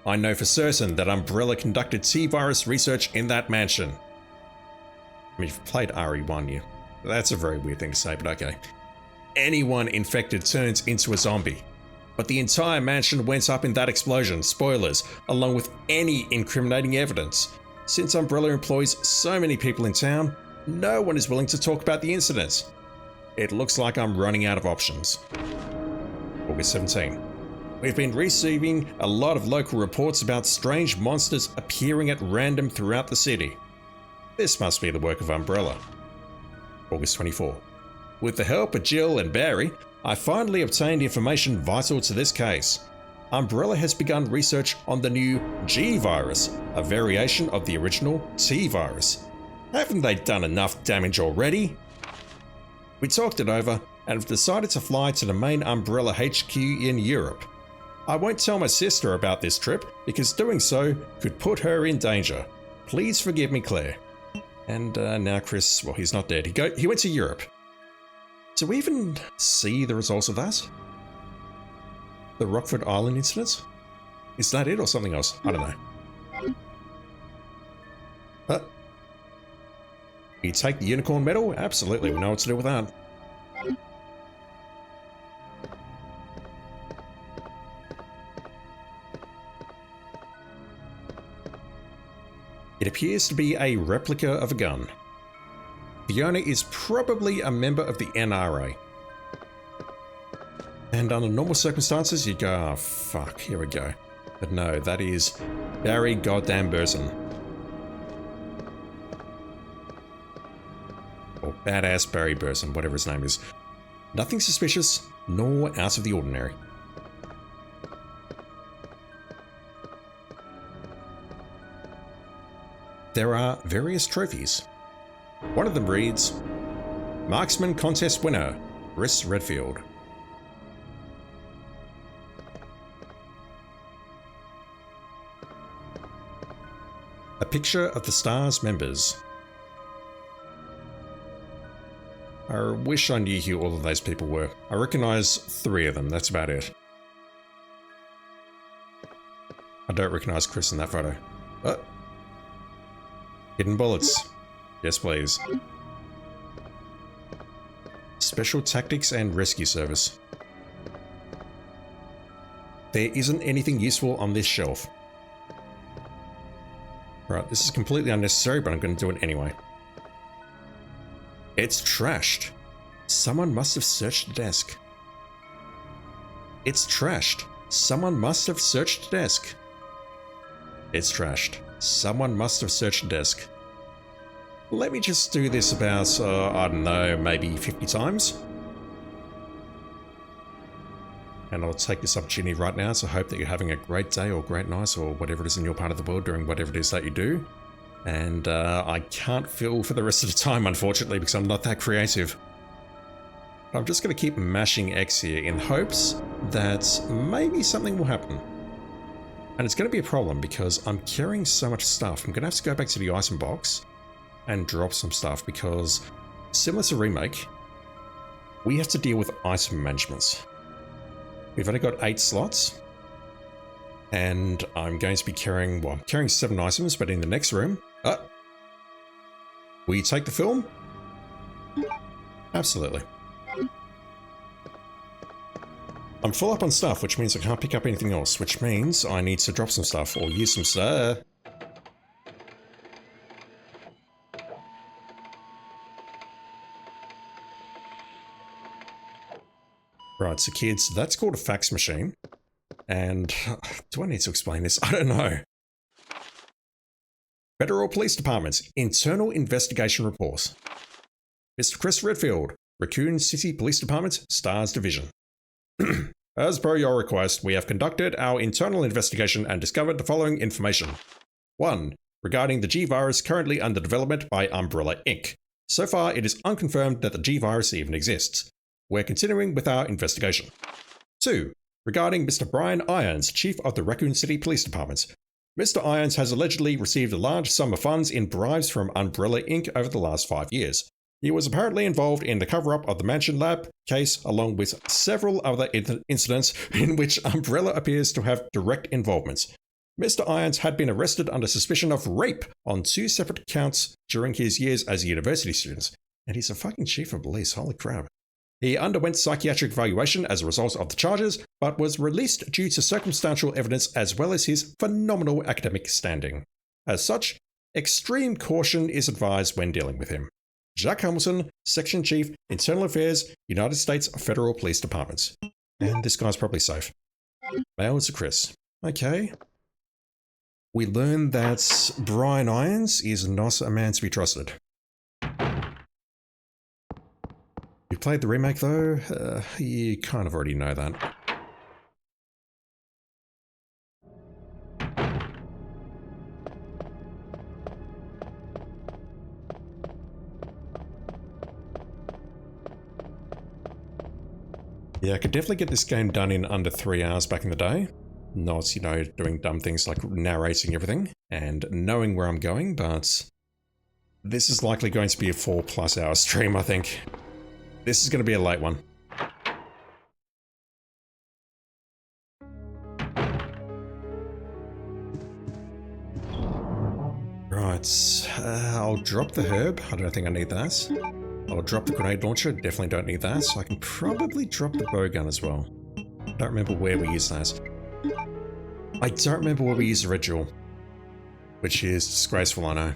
I know for certain that Umbrella conducted T-virus research in that mansion. I mean, you've played RE1, that's a very weird thing to say, but okay. Anyone infected turns into a zombie. But the entire mansion went up in that explosion, spoilers, along with any incriminating evidence. Since Umbrella employs so many people in town, no one is willing to talk about the incident. It looks like I'm running out of options. August 17. We've been receiving a lot of local reports about strange monsters appearing at random throughout the city. This must be the work of Umbrella. August 24. With the help of Jill and Barry, I finally obtained information vital to this case. Umbrella has begun research on the new G virus, a variation of the original T virus. Haven't they done enough damage already? We talked it over and have decided to fly to the main Umbrella HQ in Europe. I won't tell my sister about this trip because doing so could put her in danger. Please forgive me, Claire. And now Chris, well, he's not dead. He went to Europe. Do we even see the results of that? The Rockford Island incident? Is that it or something else? I don't know. You take the unicorn medal? Absolutely, we know what to do with that. It appears to be a replica of a gun. The owner is probably a member of the NRA. And under normal circumstances, you'd go, oh fuck, here we go. But no, that is Barry goddamn Burson. Or badass Barry Burson, whatever his name is. Nothing suspicious, nor out of the ordinary. There are various trophies. One of them reads, Marksman Contest Winner, Chris Redfield. A picture of the STARS members. I wish I knew who all of those people were. I recognise 3 of them, that's about it. I don't recognise Chris in that photo. Hidden bullets. Yes, please. Special Tactics and Rescue Service. There isn't anything useful on this shelf. Right, this is completely unnecessary, but I'm going to do it anyway. It's trashed. Someone must have searched the desk. It's trashed. Someone must have searched the desk. It's trashed. Someone must have searched the desk. Let me just do this about, I don't know, maybe 50 times. And I'll take this opportunity right now to hope that you're having a great day or great night or whatever it is in your part of the world doing whatever it is that you do. And I can't fill for the rest of the time, unfortunately, because I'm not that creative. But I'm just going to keep mashing X here in hopes that maybe something will happen. And it's going to be a problem because I'm carrying so much stuff. I'm going to have to go back to the item box and drop some stuff because, similar to Remake, we have to deal with item management. We've only got 8 slots, and I'm going to be carrying, well, I'm carrying 7 items, but in the next room, will you take the film? Absolutely. I'm full up on stuff, which means I can't pick up anything else, which means I need to drop some stuff or use some stuff. Right, so kids, that's called a fax machine. And do I need to explain this? I don't know. Federal Police Department, Internal Investigation Report. Mr. Chris Redfield, Raccoon City Police Department, Stars Division. As per your request, we have conducted our internal investigation and discovered the following information. 1. Regarding the G-Virus currently under development by Umbrella Inc. So far, it is unconfirmed that the G-Virus even exists. We're continuing with our investigation. 2. Regarding Mr. Brian Irons, Chief of the Raccoon City Police Department. Mr. Irons has allegedly received a large sum of funds in bribes from Umbrella Inc. over the last 5 years. He was apparently involved in the cover-up of the Mansion Lab case, along with several other incidents in which Umbrella appears to have direct involvement. Mr. Irons had been arrested under suspicion of rape on 2 separate counts during his years as a university student. And he's a fucking chief of police, holy crap. He underwent psychiatric evaluation as a result of the charges, but was released due to circumstantial evidence as well as his phenomenal academic standing. As such, extreme caution is advised when dealing with him. Jack Hamilton, Section Chief, Internal Affairs, United States Federal Police Department. And this guy's probably safe. Mail to Chris. Okay. We learn that Brian Irons is not a man to be trusted. You played the remake though? You kind of already know that. Yeah, I could definitely get this game done in under 3 hours back in the day. Not, you know, doing dumb things like narrating everything and knowing where I'm going, but this is likely going to be a 4+ hour stream, I think. This is going to be a late one. Right, I'll drop the herb. I don't think I need that. I'll drop the grenade launcher. Definitely don't need that. So I can probably drop the bowgun as well. I don't remember where we used that. I don't remember where we used the red jewel, which is disgraceful, I know.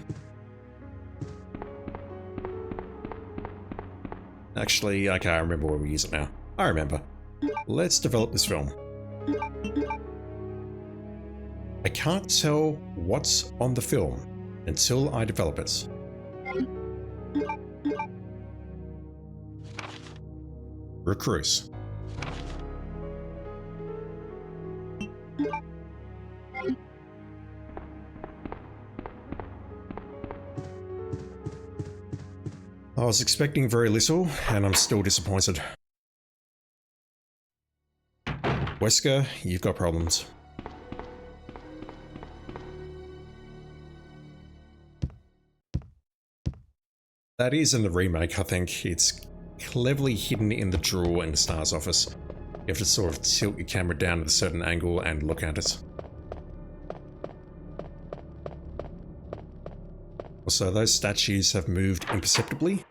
Actually, okay, I remember where we use it now. I remember. Let's develop this film. I can't tell what's on the film until I develop it. Recruits. I was expecting very little, and I'm still disappointed. Wesker, you've got problems. That is in the remake, I think. It's cleverly hidden in the drawer in the STARS office. You have to sort of tilt your camera down at a certain angle and look at it. Also, those statues have moved imperceptibly.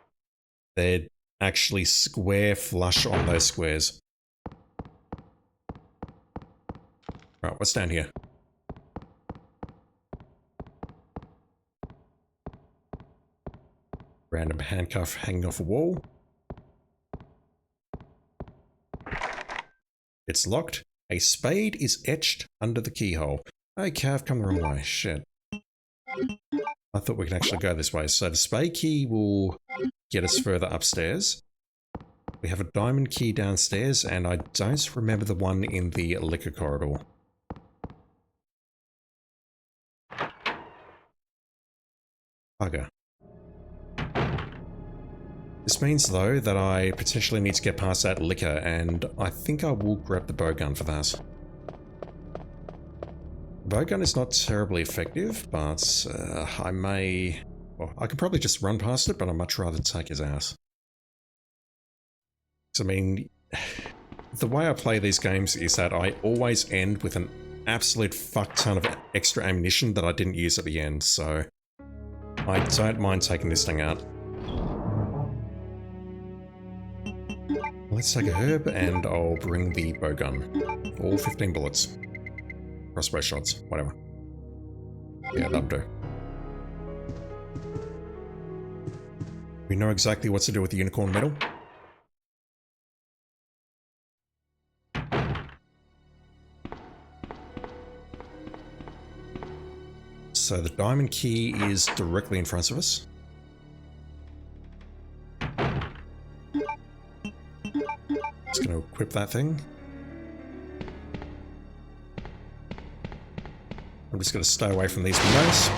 They're actually square flush on those squares. Right, what's down here? Random handcuff hanging off a wall. It's locked. A spade is etched under the keyhole. Okay, I've come the wrong way. Shit. I thought we could actually go this way. So the spade key will get us further upstairs. We have a diamond key downstairs, and I don't remember the one in the liquor corridor. Bugger. This means, though, that I potentially need to get past that liquor, and I think I will grab the bowgun for that. The bowgun is not terribly effective, but I may... Well, I could probably just run past it, but I'd much rather take his ass. I mean, the way I play these games is that I always end with an absolute fuck ton of extra ammunition that I didn't use at the end, so I don't mind taking this thing out. Let's take a herb and I'll bring the bowgun. All 15 bullets. Crossbow shots, whatever. Yeah, that'll do. We know exactly what to do with the unicorn medal. So the diamond key is directly in front of us. Just going to equip that thing. I'm just going to stay away from these windows.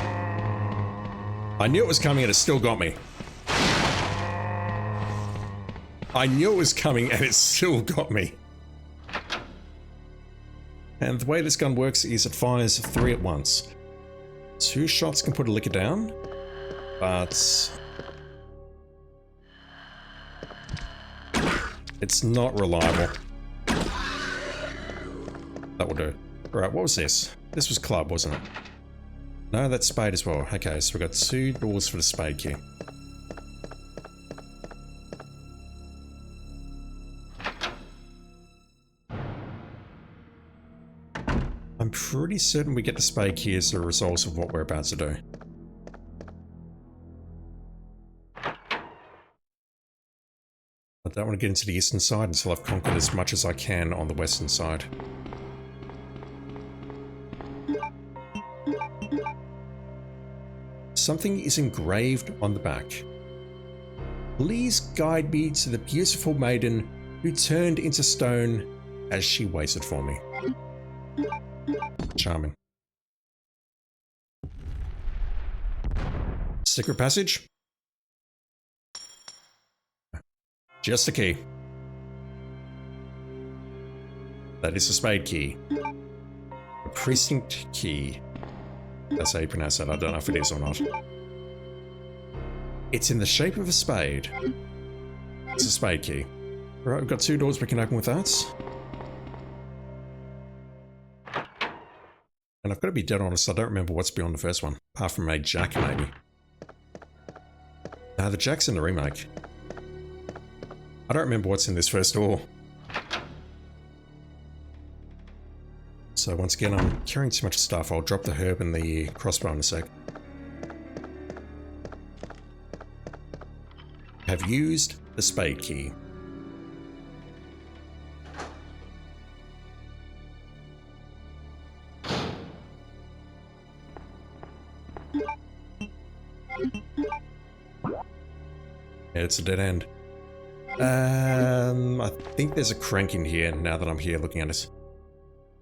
I knew it was coming and it still got me. I knew it was coming and it still got me. And the way this gun works is it fires 3 at once. 2 shots can put a liquor down, but it's not reliable. That will do. Right, what was this? This was club, wasn't it? No, that's spade as well. Okay, so we've got 2 doors for the spade key. I'm pretty certain we get the spade key as a result of what we're about to do. I don't want to get into the eastern side until I've conquered as much as I can on the western side. Something is engraved on the back. Please guide me to the beautiful maiden who turned into stone as she waited for me. Charming. Secret passage? Just a key. That is a spade key. A precinct key. That's how you pronounce that. I don't know if it is or not. It's in the shape of a spade. It's a spade key. Right, we've got 2 doors we can open with that. And I've got to be dead honest, I don't remember what's beyond the first one. Apart from a jack, maybe. No, the jack's in the remake. I don't remember what's in this first door. So once again, I'm carrying too much stuff. I'll drop the herb and the crossbow in a sec. Have used the spade key. Yeah, it's a dead end. I think there's a crank in here now that I'm here looking at it.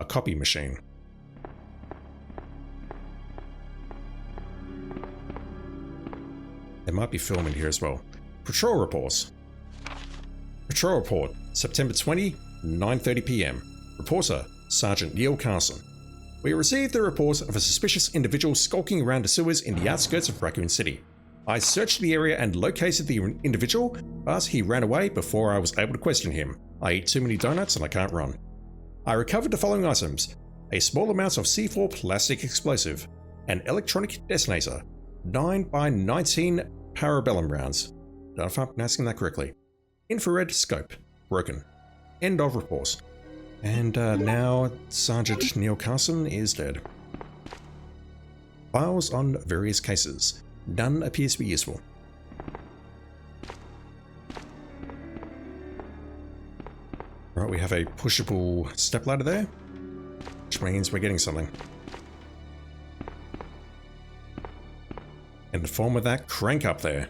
A copy machine. There might be film in here as well. Patrol reports. Patrol report, September 20, 9:30 PM. Reporter, Sergeant Neil Carson. We received the report of a suspicious individual skulking around the sewers in the outskirts of Raccoon City. I searched the area and located the individual, but he ran away before I was able to question him. I eat too many donuts and I can't run. I recovered the following items: a small amount of C4 plastic explosive, an electronic detonator, 9x19 parabellum rounds. Don't know if I'm pronouncing that correctly. Infrared scope. Broken. End of report. And now Sergeant Neil Carson is dead. Files on various cases. None appears to be useful. Right, we have a pushable stepladder there, which means we're getting something. In the form of that crank up there.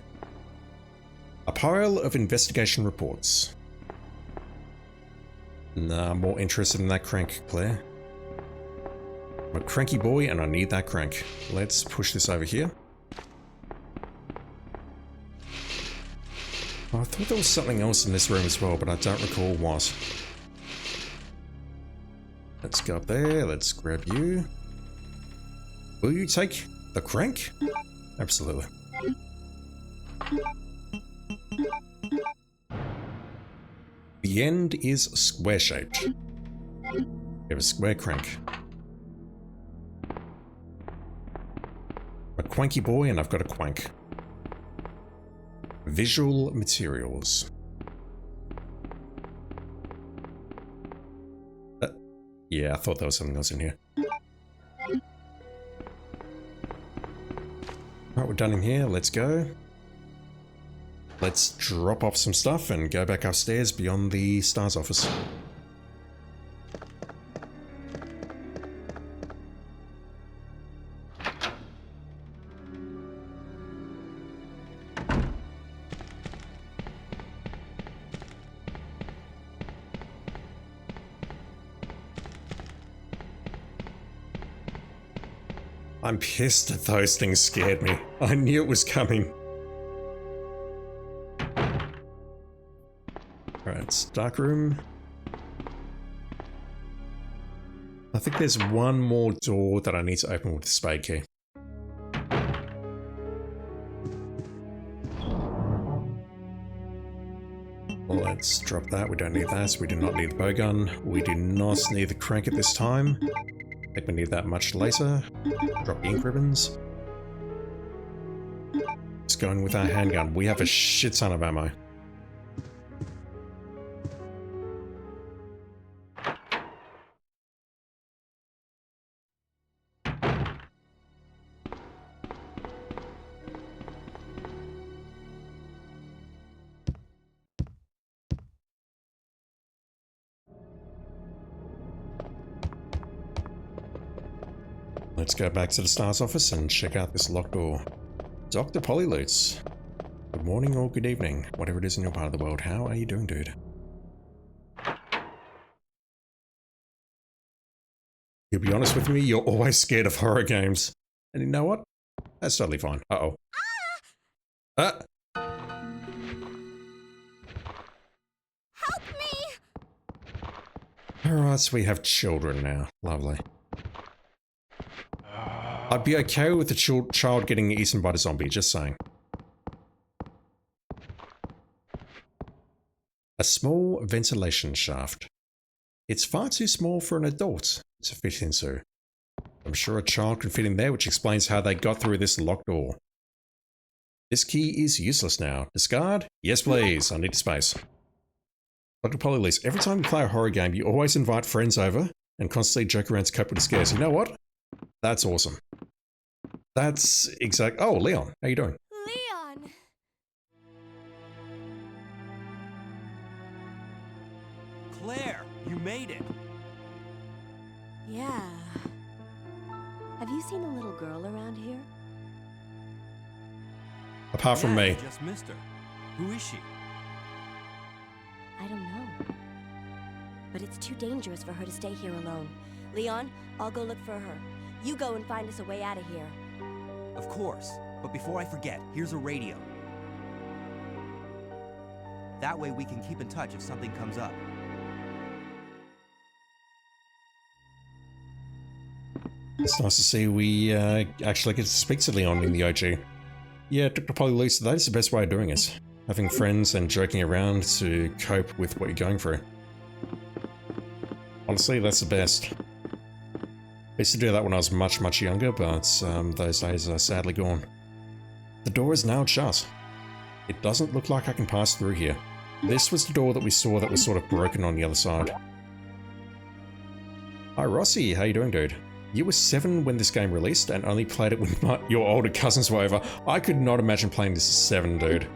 A pile of investigation reports. Nah, I'm more interested in that crank, Claire. I'm a cranky boy and I need that crank. Let's push this over here. Oh, I thought there was something else in this room as well, but I don't recall what. Let's go up there, let's grab you. Will you take the crank? Absolutely. The end is square-shaped. We have a square crank. A quanky boy and I've got a quank. Visual materials. Yeah, I thought there was something else in here. Right, we're done in here. Let's go. Let's drop off some stuff and go back upstairs beyond the STARS office. I'm pissed that those things scared me. I knew it was coming. Alright, it's dark room. I think there's one more door that I need to open with the spade key. Let's drop that. We don't need that. We do not need the bow gun. We do not need the crank at this time. I think we need that much later. Drop the ink ribbons. Let's go in with our handgun. We have a shit ton of ammo. Let's go back to the STARS office and check out this locked door. Dr. Polylutes. Good morning or good evening, whatever it is in your part of the world. How are you doing, dude? You'll be honest with me, you're always scared of horror games. And you know what? That's totally fine. Uh-oh. Ah! Help me! Alright, so we have children now. Lovely. I'd be okay with the child getting eaten by the zombie, just saying. A small ventilation shaft. It's far too small for an adult to fit into. I'm sure a child can fit in there, which explains how they got through this locked door. This key is useless now. Discard? Yes, please. I need space. Dr. Polylutes, every time you play a horror game, you always invite friends over and constantly joke around to cope with the scares. You know what? That's awesome. That's exact. Oh, Leon, how you doing? Leon! Claire, you made it. Yeah. Have you seen a little girl around here? Apart from me. I just missed her. Who is she? I don't know. But it's too dangerous for her to stay here alone. Leon, I'll go look for her. You go and find us a way out of here. Of course. But before I forget, here's a radio. That way we can keep in touch if something comes up. It's nice to see we actually get to speak to Leon in the OG. Yeah, Dr. Polylutes, that is the best way of doing it. Having friends and joking around to cope with what you're going through. Honestly, that's the best. I used to do that when I was much, much younger, but those days are sadly gone. The door is now shut. It doesn't look like I can pass through here. This was the door that we saw that was sort of broken on the other side. Hi Rossi, how you doing, dude? You were 7 when this game released and only played it when your older cousins were over. I could not imagine playing this at 7, dude.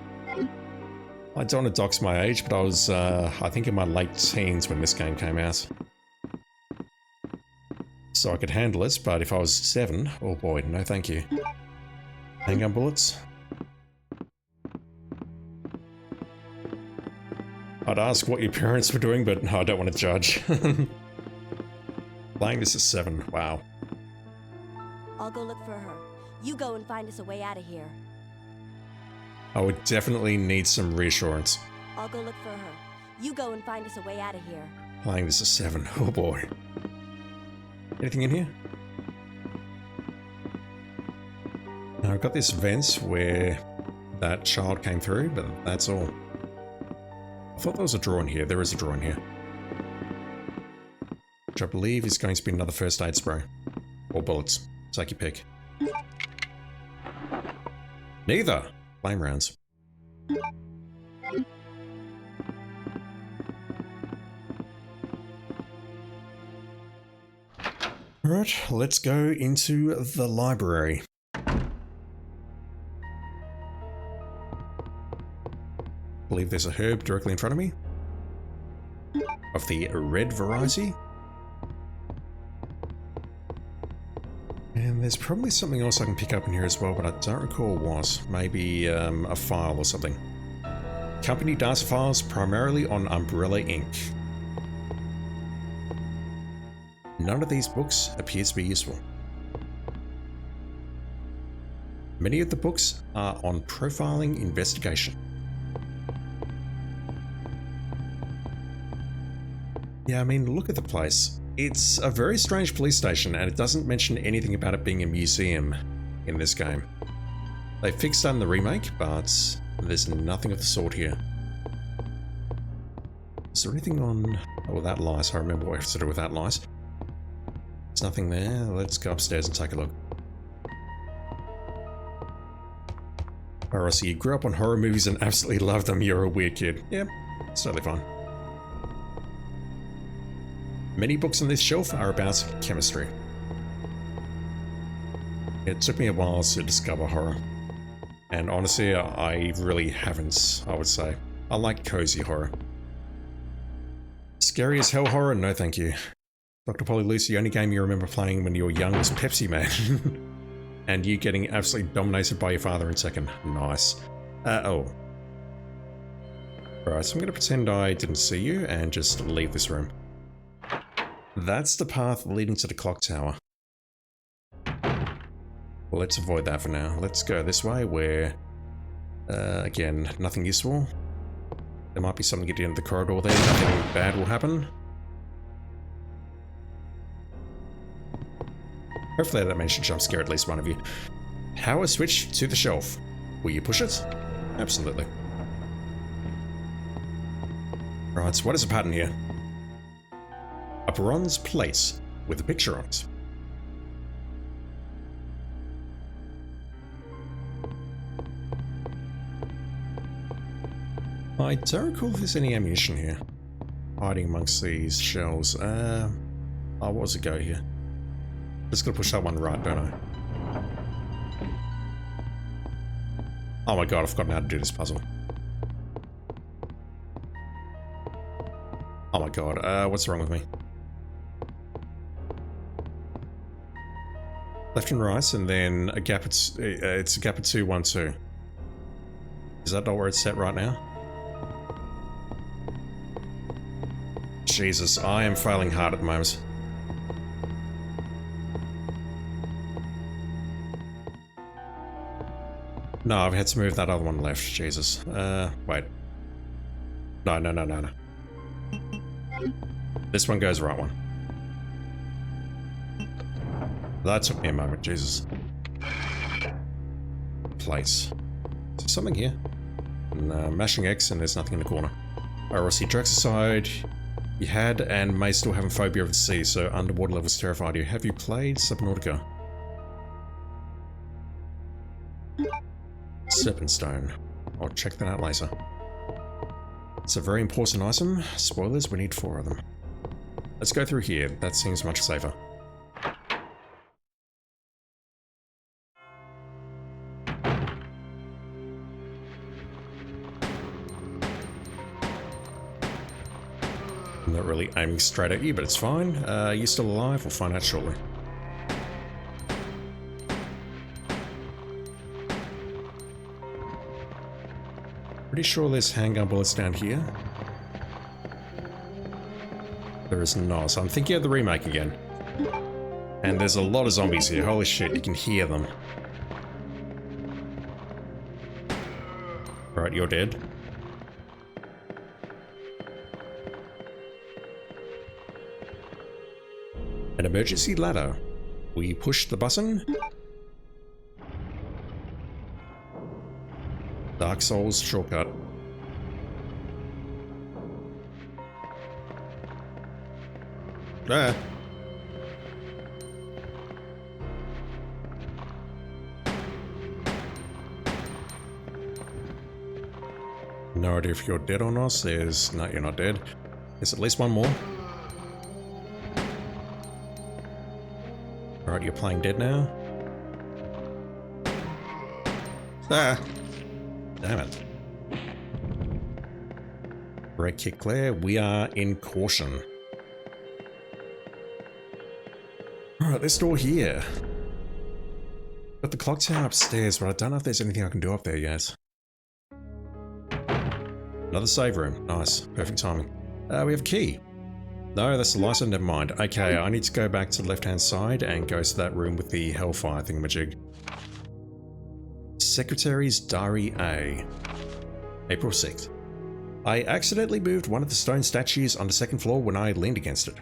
I don't want to dox my age, but I was, I think in my late teens when this game came out. So I could handle it, but if I was 7, oh boy, no thank you. Handgun bullets? I'd ask what your parents were doing, but I don't want to judge. Playing this at 7, wow. I'll go look for her. You go and find us a way out of here. I would definitely need some reassurance. I'll go look for her. You go and find us a way out of here. Playing this at 7, oh boy. Anything in here? Now I've got this vent where that child came through, but that's all. I thought there was a drawer in here. There is a drawer in here. Which I believe is going to be another first aid spray. Or bullets. Take your pick. Neither! Flame rounds. Alright, let's go into the library. I believe there's a herb directly in front of me. Of the red variety. And there's probably something else I can pick up in here as well, but I don't recall what. Maybe a file or something. Company data files primarily on Umbrella Inc. None of these books appear to be useful. Many of the books are on profiling investigation. Yeah, I mean, look at the place. It's a very strange police station, and it doesn't mention anything about it being a museum in this game. They fixed that in the remake, but there's nothing of the sort here. Is there anything on... Oh, that light. I remember what I have to do with that light. There's nothing there. Let's go upstairs and take a look. Alright, so you grew up on horror movies and absolutely loved them. You're a weird kid. Yep, it's totally fine. Many books on this shelf are about chemistry. It took me a while to discover horror. And honestly, I really haven't, I would say. I like cozy horror. Scary as hell horror? No thank you. Dr. Polyloose, the only game you remember playing when you were young was Pepsi Man. And you getting absolutely dominated by your father in second. Nice. Oh. Alright, so I'm going to pretend I didn't see you and just leave this room. That's the path leading to the clock tower. Well, let's avoid that for now. Let's go this way where, again, nothing useful. There might be something at the end of the corridor there. Nothing bad will happen. Hopefully that managed to jump scare at least one of you. Power switch to the shelf. Will you push it? Absolutely. Right, so what is the pattern here? A bronze plate with a picture on it. I don't recall if there's any ammunition here. Hiding amongst these shells. Oh, what was it go here? Just gotta push that one right, don't I? Oh my god, I've forgotten how to do this puzzle. Oh my god, what's wrong with me? Left and right, and then a gap, it's a gap of 2, 1, 2. Is that not where it's set right now? Jesus, I am failing hard at the moment. No, I've had to move that other one left, Jesus. Wait. No. This one goes the right one. That took me a moment, Jesus. Place. Is there something here? No, mashing X and there's nothing in the corner. Rossi, jokes aside, you had and may still have a phobia of the sea, so underwater levels terrified you. Have you played Subnautica? Serpentstone. I'll check that out later. It's a very important item. Spoilers, we need 4 of them. Let's go through here. That seems much safer. I'm not really aiming straight at you, but it's fine. You're still alive? We'll find out shortly. Pretty sure there's handgun bullets down here. There is not. I'm thinking of the remake again. And there's a lot of zombies here. Holy shit, you can hear them. Alright, you're dead. An emergency ladder. We push the button. Dark Souls shortcut. Ah. No idea if you're dead or not. There's... No, you're not dead. There's at least one more. Alright, you're playing dead now. Ah! Damn it. Break kick clear. We are in caution. Alright, this door here. Got the clock tower upstairs, but I don't know if there's anything I can do up there yet. Another save room. Nice. Perfect timing. We have a key. No, that's the license. Never mind. Okay, I need to go back to the left-hand side and go to that room with the Hellfire thingamajig. Secretary's Diary A. April 6th. I accidentally moved one of the stone statues on the second floor when I leaned against it.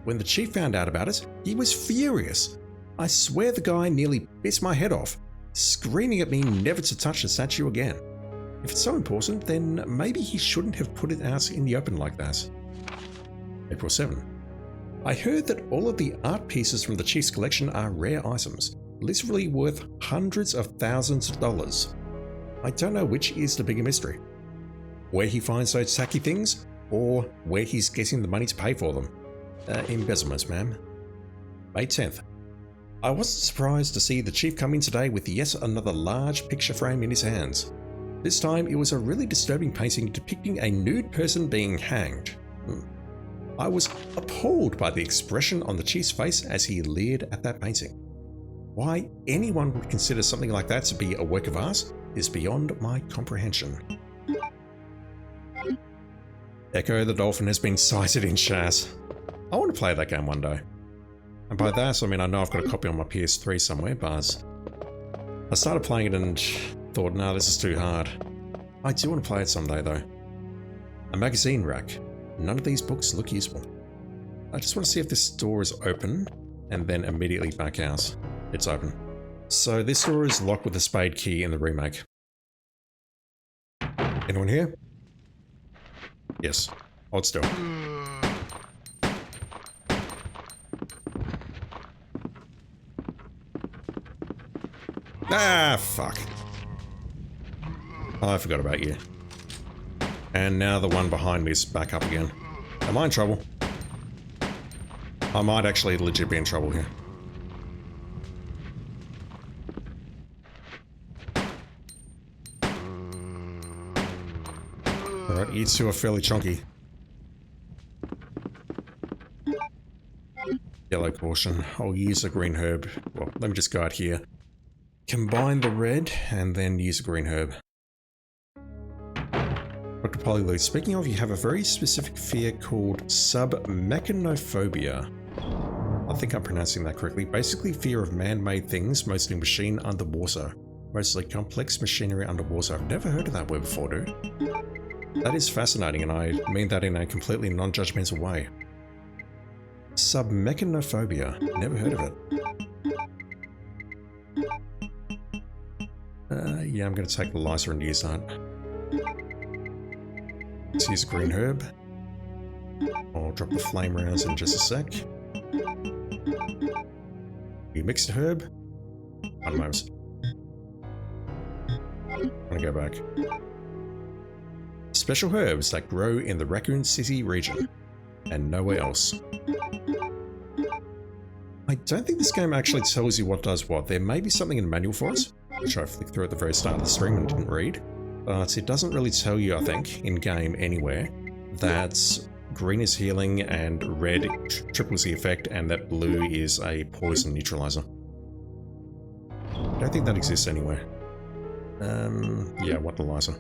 When the chief found out about it, he was furious. I swear the guy nearly bit my head off, screaming at me never to touch the statue again. If it's so important, then maybe he shouldn't have put it out in the open like that. April 7. I heard that all of the art pieces from the chief's collection are rare items, literally worth hundreds of thousands of dollars. I don't know which is the bigger mystery. Where he finds those tacky things, or where he's getting the money to pay for them. Embezzlement, ma'am. May 10th. I wasn't surprised to see the chief come in today with yet another large picture frame in his hands. This time it was a really disturbing painting depicting a nude person being hanged. I was appalled by the expression on the chief's face as he leered at that painting. Why anyone would consider something like that to be a work of art is beyond my comprehension. Echo the Dolphin has been sighted in chat. I want to play that game one day. And by that I mean I know I've got a copy on my PS3 somewhere, but I started playing it and thought, nah, this is too hard. I do want to play it someday though. A magazine rack. None of these books look useful. I just want to see if this door is open and then immediately back out. It's open. So this door is locked with a spade key in the remake. Anyone here? Yes. Hold still. Ah, fuck. Oh, I forgot about you. And now the one behind me is back up again. Am I in trouble? I might actually legit be in trouble here. Alright, you two are fairly chunky. Yellow caution. I'll use a green herb. Well, let me just go out here. Combine the red and then use a green herb. Dr. Polyloot, speaking of, you have a very specific fear called submechanophobia. I think I'm pronouncing that correctly. Basically fear of man-made things, mostly machine underwater. Mostly complex machinery underwater. I've never heard of that word before, dude. That is fascinating, and I mean that in a completely non-judgmental way. Submechanophobia. Never heard of it. Yeah, I'm going to take the lighter and use that. Let's use a green herb. I'll drop the flame rounds in just a sec. You mixed herb? 1 moment. I'm going to go back. special herbs that grow in the Raccoon City region, and nowhere else. I don't think this game actually tells you what does what. There may be something in the manual for us, which I flicked through at the very start of the stream and didn't read, but it doesn't really tell you, I think, in-game anywhere, that green is healing and red triples the effect and that blue is a poison neutralizer. I don't think that exists anywhere. Yeah, what Eliza?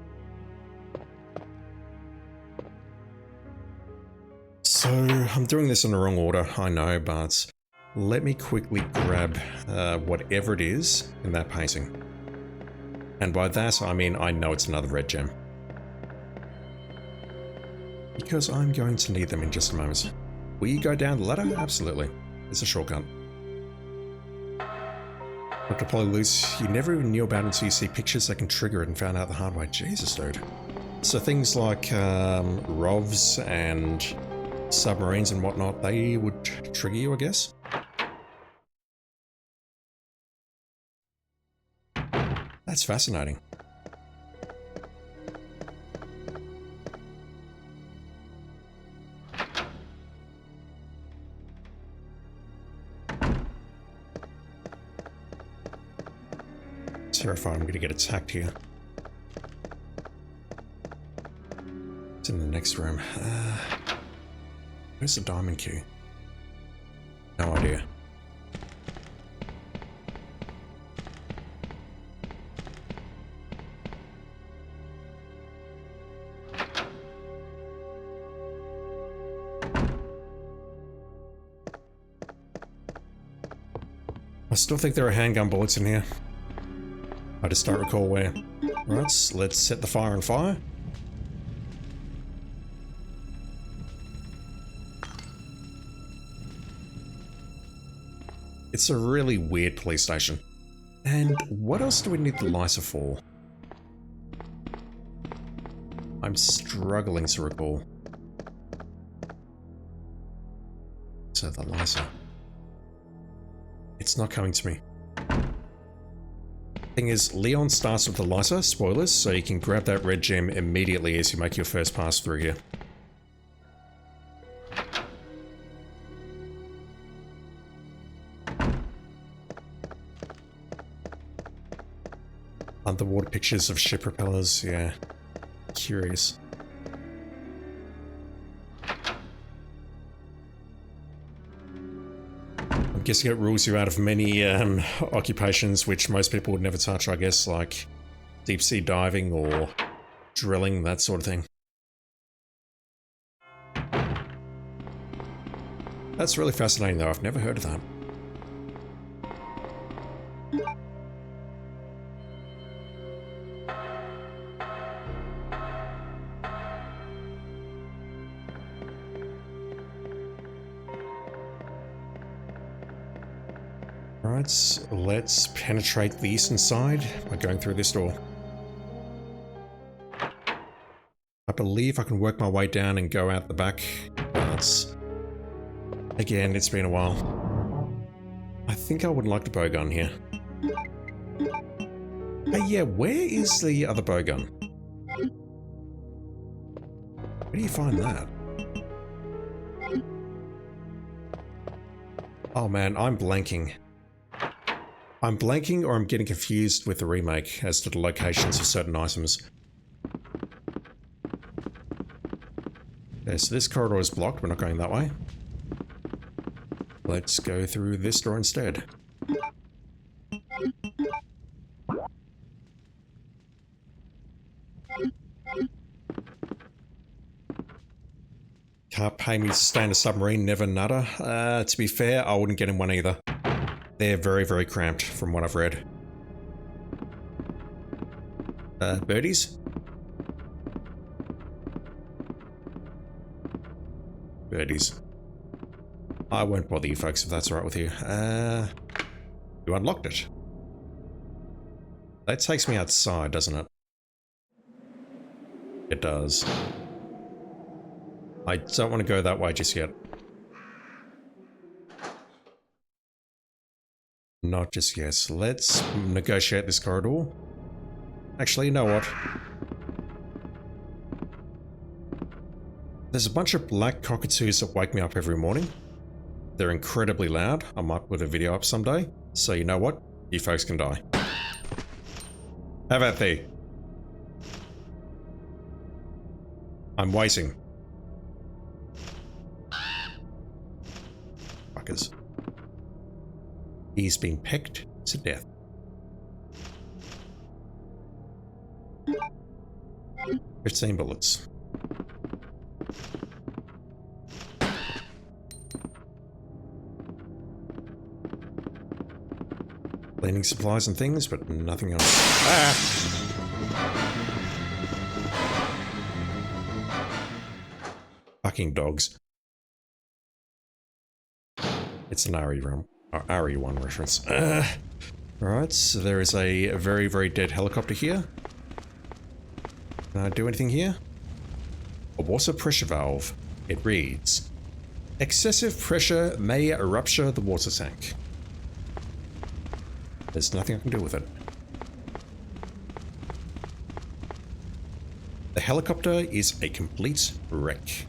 So, I'm doing this in the wrong order, I know, but let me quickly grab whatever it is in that painting. And by that, I mean I know it's another red gem. Because I'm going to need them in just a moment. Will you go down the ladder? Absolutely. It's a shortcut. Dr. Polyloose, you never even knew about it until you see pictures that can trigger it and found out the hard way. Jesus, dude. So things like ROVs and submarines and whatnot, they would trigger you, I guess? That's fascinating. Terrified I'm going to get attacked here. It's in the next room. Where's the diamond key? No idea. I still think there are handgun bullets in here. I just don't recall where. Right, let's set the fire on fire. It's a really weird police station. And what else do we need the lighter for? I'm struggling to recall. So the lighter. It's not coming to me. Thing is, Leon starts with the lighter, spoilers, so you can grab that red gem immediately as you make your first pass through here. Underwater pictures of ship propellers, yeah. Curious. I'm guessing it rules you out of many occupations which most people would never touch, I guess, like deep sea diving or drilling, that sort of thing. That's really fascinating though, I've never heard of that. Alright, let's penetrate the eastern side by going through this door. I believe I can work my way down and go out the back, but again, it's been a while. I think I would like the bowgun here. Hey, yeah, where is the other bowgun? Where do you find that? Oh man, I'm blanking. I'm blanking or I'm getting confused with the remake as to the locations of certain items. Okay, so this corridor is blocked, we're not going that way. Let's go through this door instead. Can't pay me to stay in a submarine, never nada. To be fair, I wouldn't get in one either. They're very, very cramped from what I've read. Birdies? Birdies. I won't bother you folks if that's alright with you. You unlocked it. That takes me outside, doesn't it? It does. I don't want to go that way just yet. Not just yet. Let's negotiate this corridor. Actually, you know what? There's a bunch of black cockatoos that wake me up every morning. They're incredibly loud. I might put a video up someday. So you know what? You folks can die. How about thee? I'm waiting. Fuckers. He's been pecked to death. "15 bullets. Cleaning supplies and things, but nothing else. Ah! Fucking dogs. It's an RE1 reference. Alright, so there is a very, very dead helicopter here. Can I do anything here? A water pressure valve. It reads, "Excessive pressure may rupture the water tank." There's nothing I can do with it. The helicopter is a complete wreck.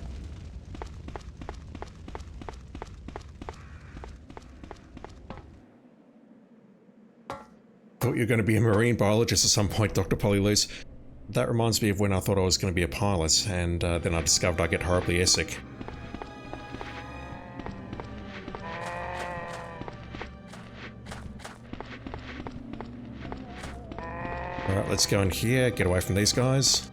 Thought you were going to be a marine biologist at some point, Dr. Polyloose. That reminds me of when I thought I was going to be a pilot, and then I discovered I get horribly airsick. Alright, let's go in here, get away from these guys.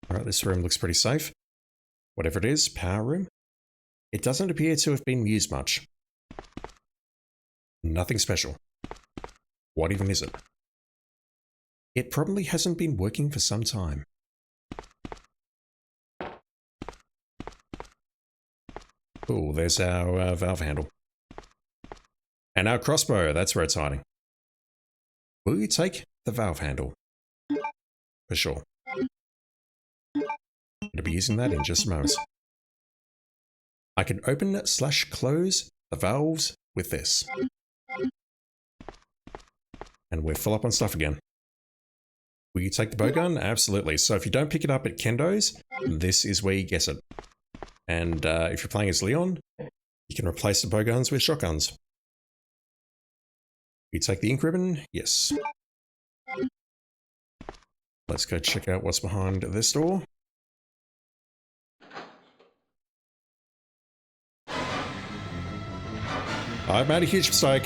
Alright, this room looks pretty safe. Whatever it is, power room. It doesn't appear to have been used much. Nothing special. What even is it? It probably hasn't been working for some time. Oh, there's our valve handle. And our crossbow, that's where it's hiding. Will you take the valve handle? For sure. I'll be using that in just a moment. I can open/close the valves with this. And we're full up on stuff again. Will you take the bowgun? Absolutely. So if you don't pick it up at Kendo's, this is where you get it. And if you're playing as Leon, you can replace the bowguns with shotguns. You take the ink ribbon? Yes. Let's go check out what's behind this door. I've made a huge mistake.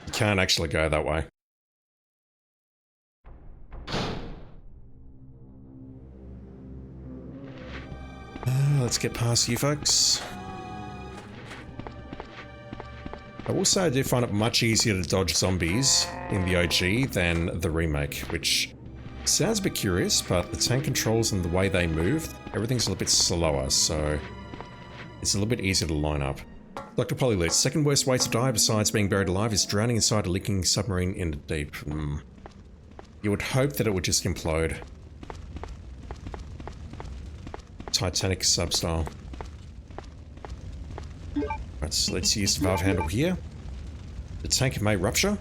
You can't actually go that way. Let's get past you folks. I will say I do find it much easier to dodge zombies in the OG than the remake, which sounds a bit curious, but the tank controls and the way they move, everything's a little bit slower, so it's a little bit easier to line up. Dr. Polyloose, second worst way to die besides being buried alive is drowning inside a leaking submarine in the deep. You would hope that it would just implode. Titanic sub-style. Right, so let's use the valve handle here. The tank may rupture.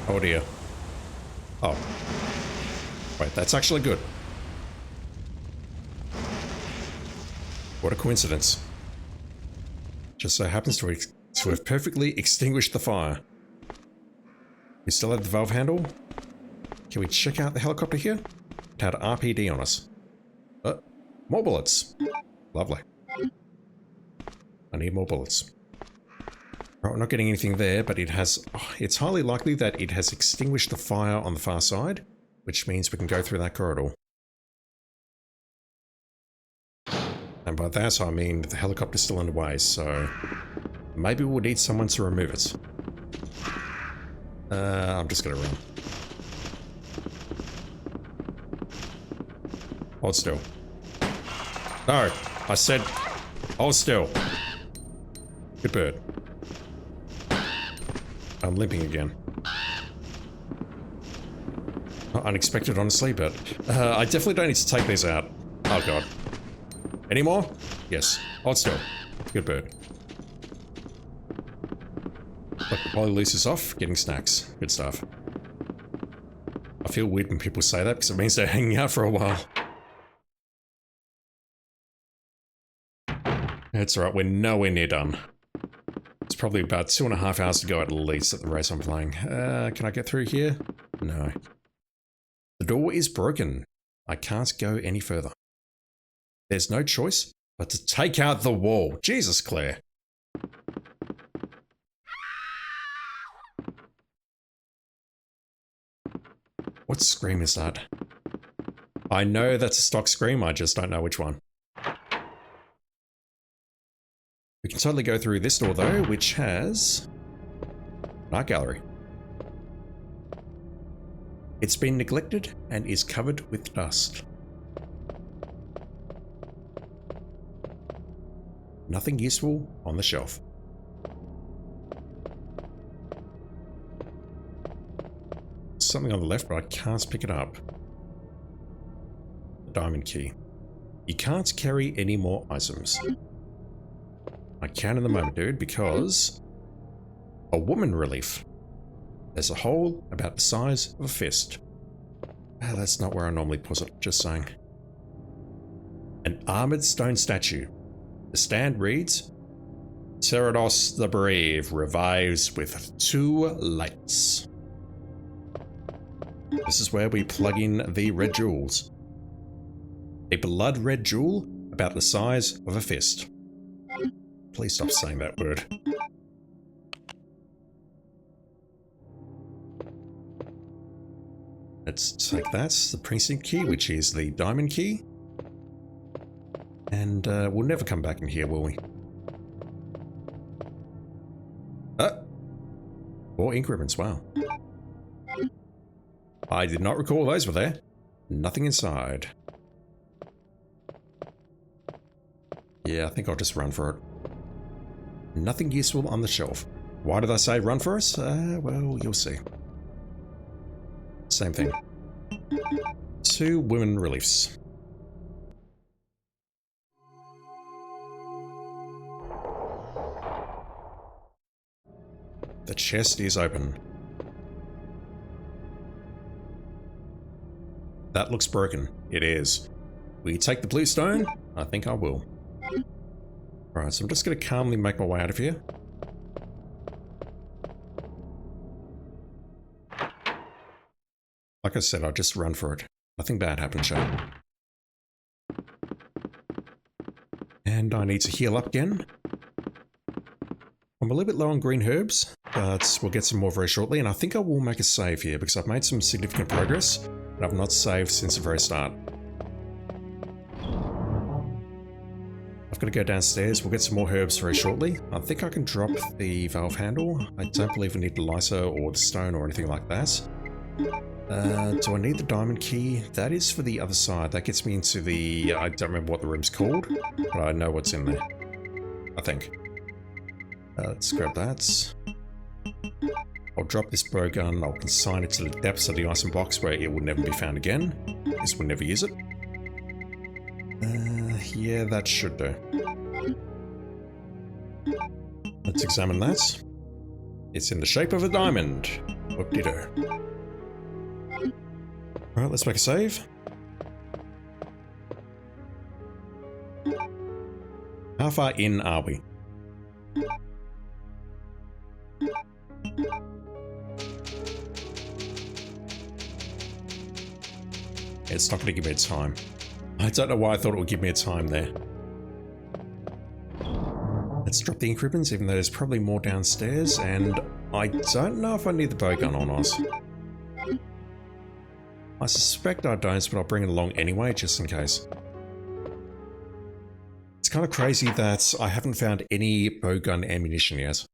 Oh dear. Oh. Wait, that's actually good. What a coincidence. Just so happens to have perfectly extinguished the fire. We still have the valve handle. Can we check out the helicopter here? It had RPD on us. More bullets. Lovely. I need more bullets. Right, we're not getting anything there, but it has... Oh, it's highly likely that it has extinguished the fire on the far side, which means we can go through that corridor. And by that I mean the helicopter's still underway, so... maybe we'll need someone to remove it. I'm just gonna run. Hold still. No, I said hold still. Good bird. I'm limping again. Not unexpected, honestly, but I definitely don't need to take these out. Oh god. Any more? Yes. Hold still. Good bird. But while he looses off, getting snacks. Good stuff. I feel weird when people say that because it means they're hanging out for a while. That's alright, we're nowhere near done. It's probably about 2.5 hours to go at least at the race I'm playing. Can I get through here? No. The door is broken. I can't go any further. There's no choice but to take out the wall. Jesus, Claire. What scream is that? I know that's a stock scream, I just don't know which one. We can totally go through this door though, which has an art gallery. It's been neglected and is covered with dust. Nothing useful on the shelf. Something on the left, but I can't pick it up. The diamond key. You can't carry any more items. I can in the moment, dude, because a woman relief. There's a hole about the size of a fist. That's not where I normally put it, just saying. An armored stone statue. The stand reads, Terados the Brave revives with 2 lights. This is where we plug in the red jewels. A blood red jewel about the size of a fist. Please stop saying that word. Let's take that, the precinct key, which is the diamond key. And we'll never come back in here, will we? 4 ink ribbons, wow. I did not recall those were there. Nothing inside. Yeah, I think I'll just run for it. Nothing useful on the shelf. Why did I say run for us? Well, you'll see. Same thing. 2 women reliefs. The chest is open. That looks broken. It is. Will you take the blue stone? I think I will. Alright, so I'm just going to calmly make my way out of here. Like I said, I'll just run for it. Nothing bad happened, Joe. And I need to heal up again. I'm a little bit low on green herbs, but we'll get some more very shortly, and I think I will make a save here because I've made some significant progress, and I've not saved since the very start. I've got to go downstairs, we'll get some more herbs very shortly. I think I can drop the valve handle. I don't believe we need the lighter or the stone or anything like that. Do I need the diamond key? That is for the other side. That gets me into the... I don't remember what the room's called, but I know what's in there. I think. Let's grab that. I'll drop this bow gun. I'll consign it to the depths of the item box where it will never be found again. This will never use it. Yeah, that should do. Let's examine that. It's in the shape of a diamond. Whoop-de-doo. Alright, let's make a save. How far in are we? It's not going to give me a time. I don't know why I thought it would give me a time there. Let's drop the ink ribbons, even though there's probably more downstairs, and I don't know if I need the bow gun or not. I suspect I don't, but I'll bring it along anyway, just in case. It's kind of crazy that I haven't found any bow gun ammunition yet.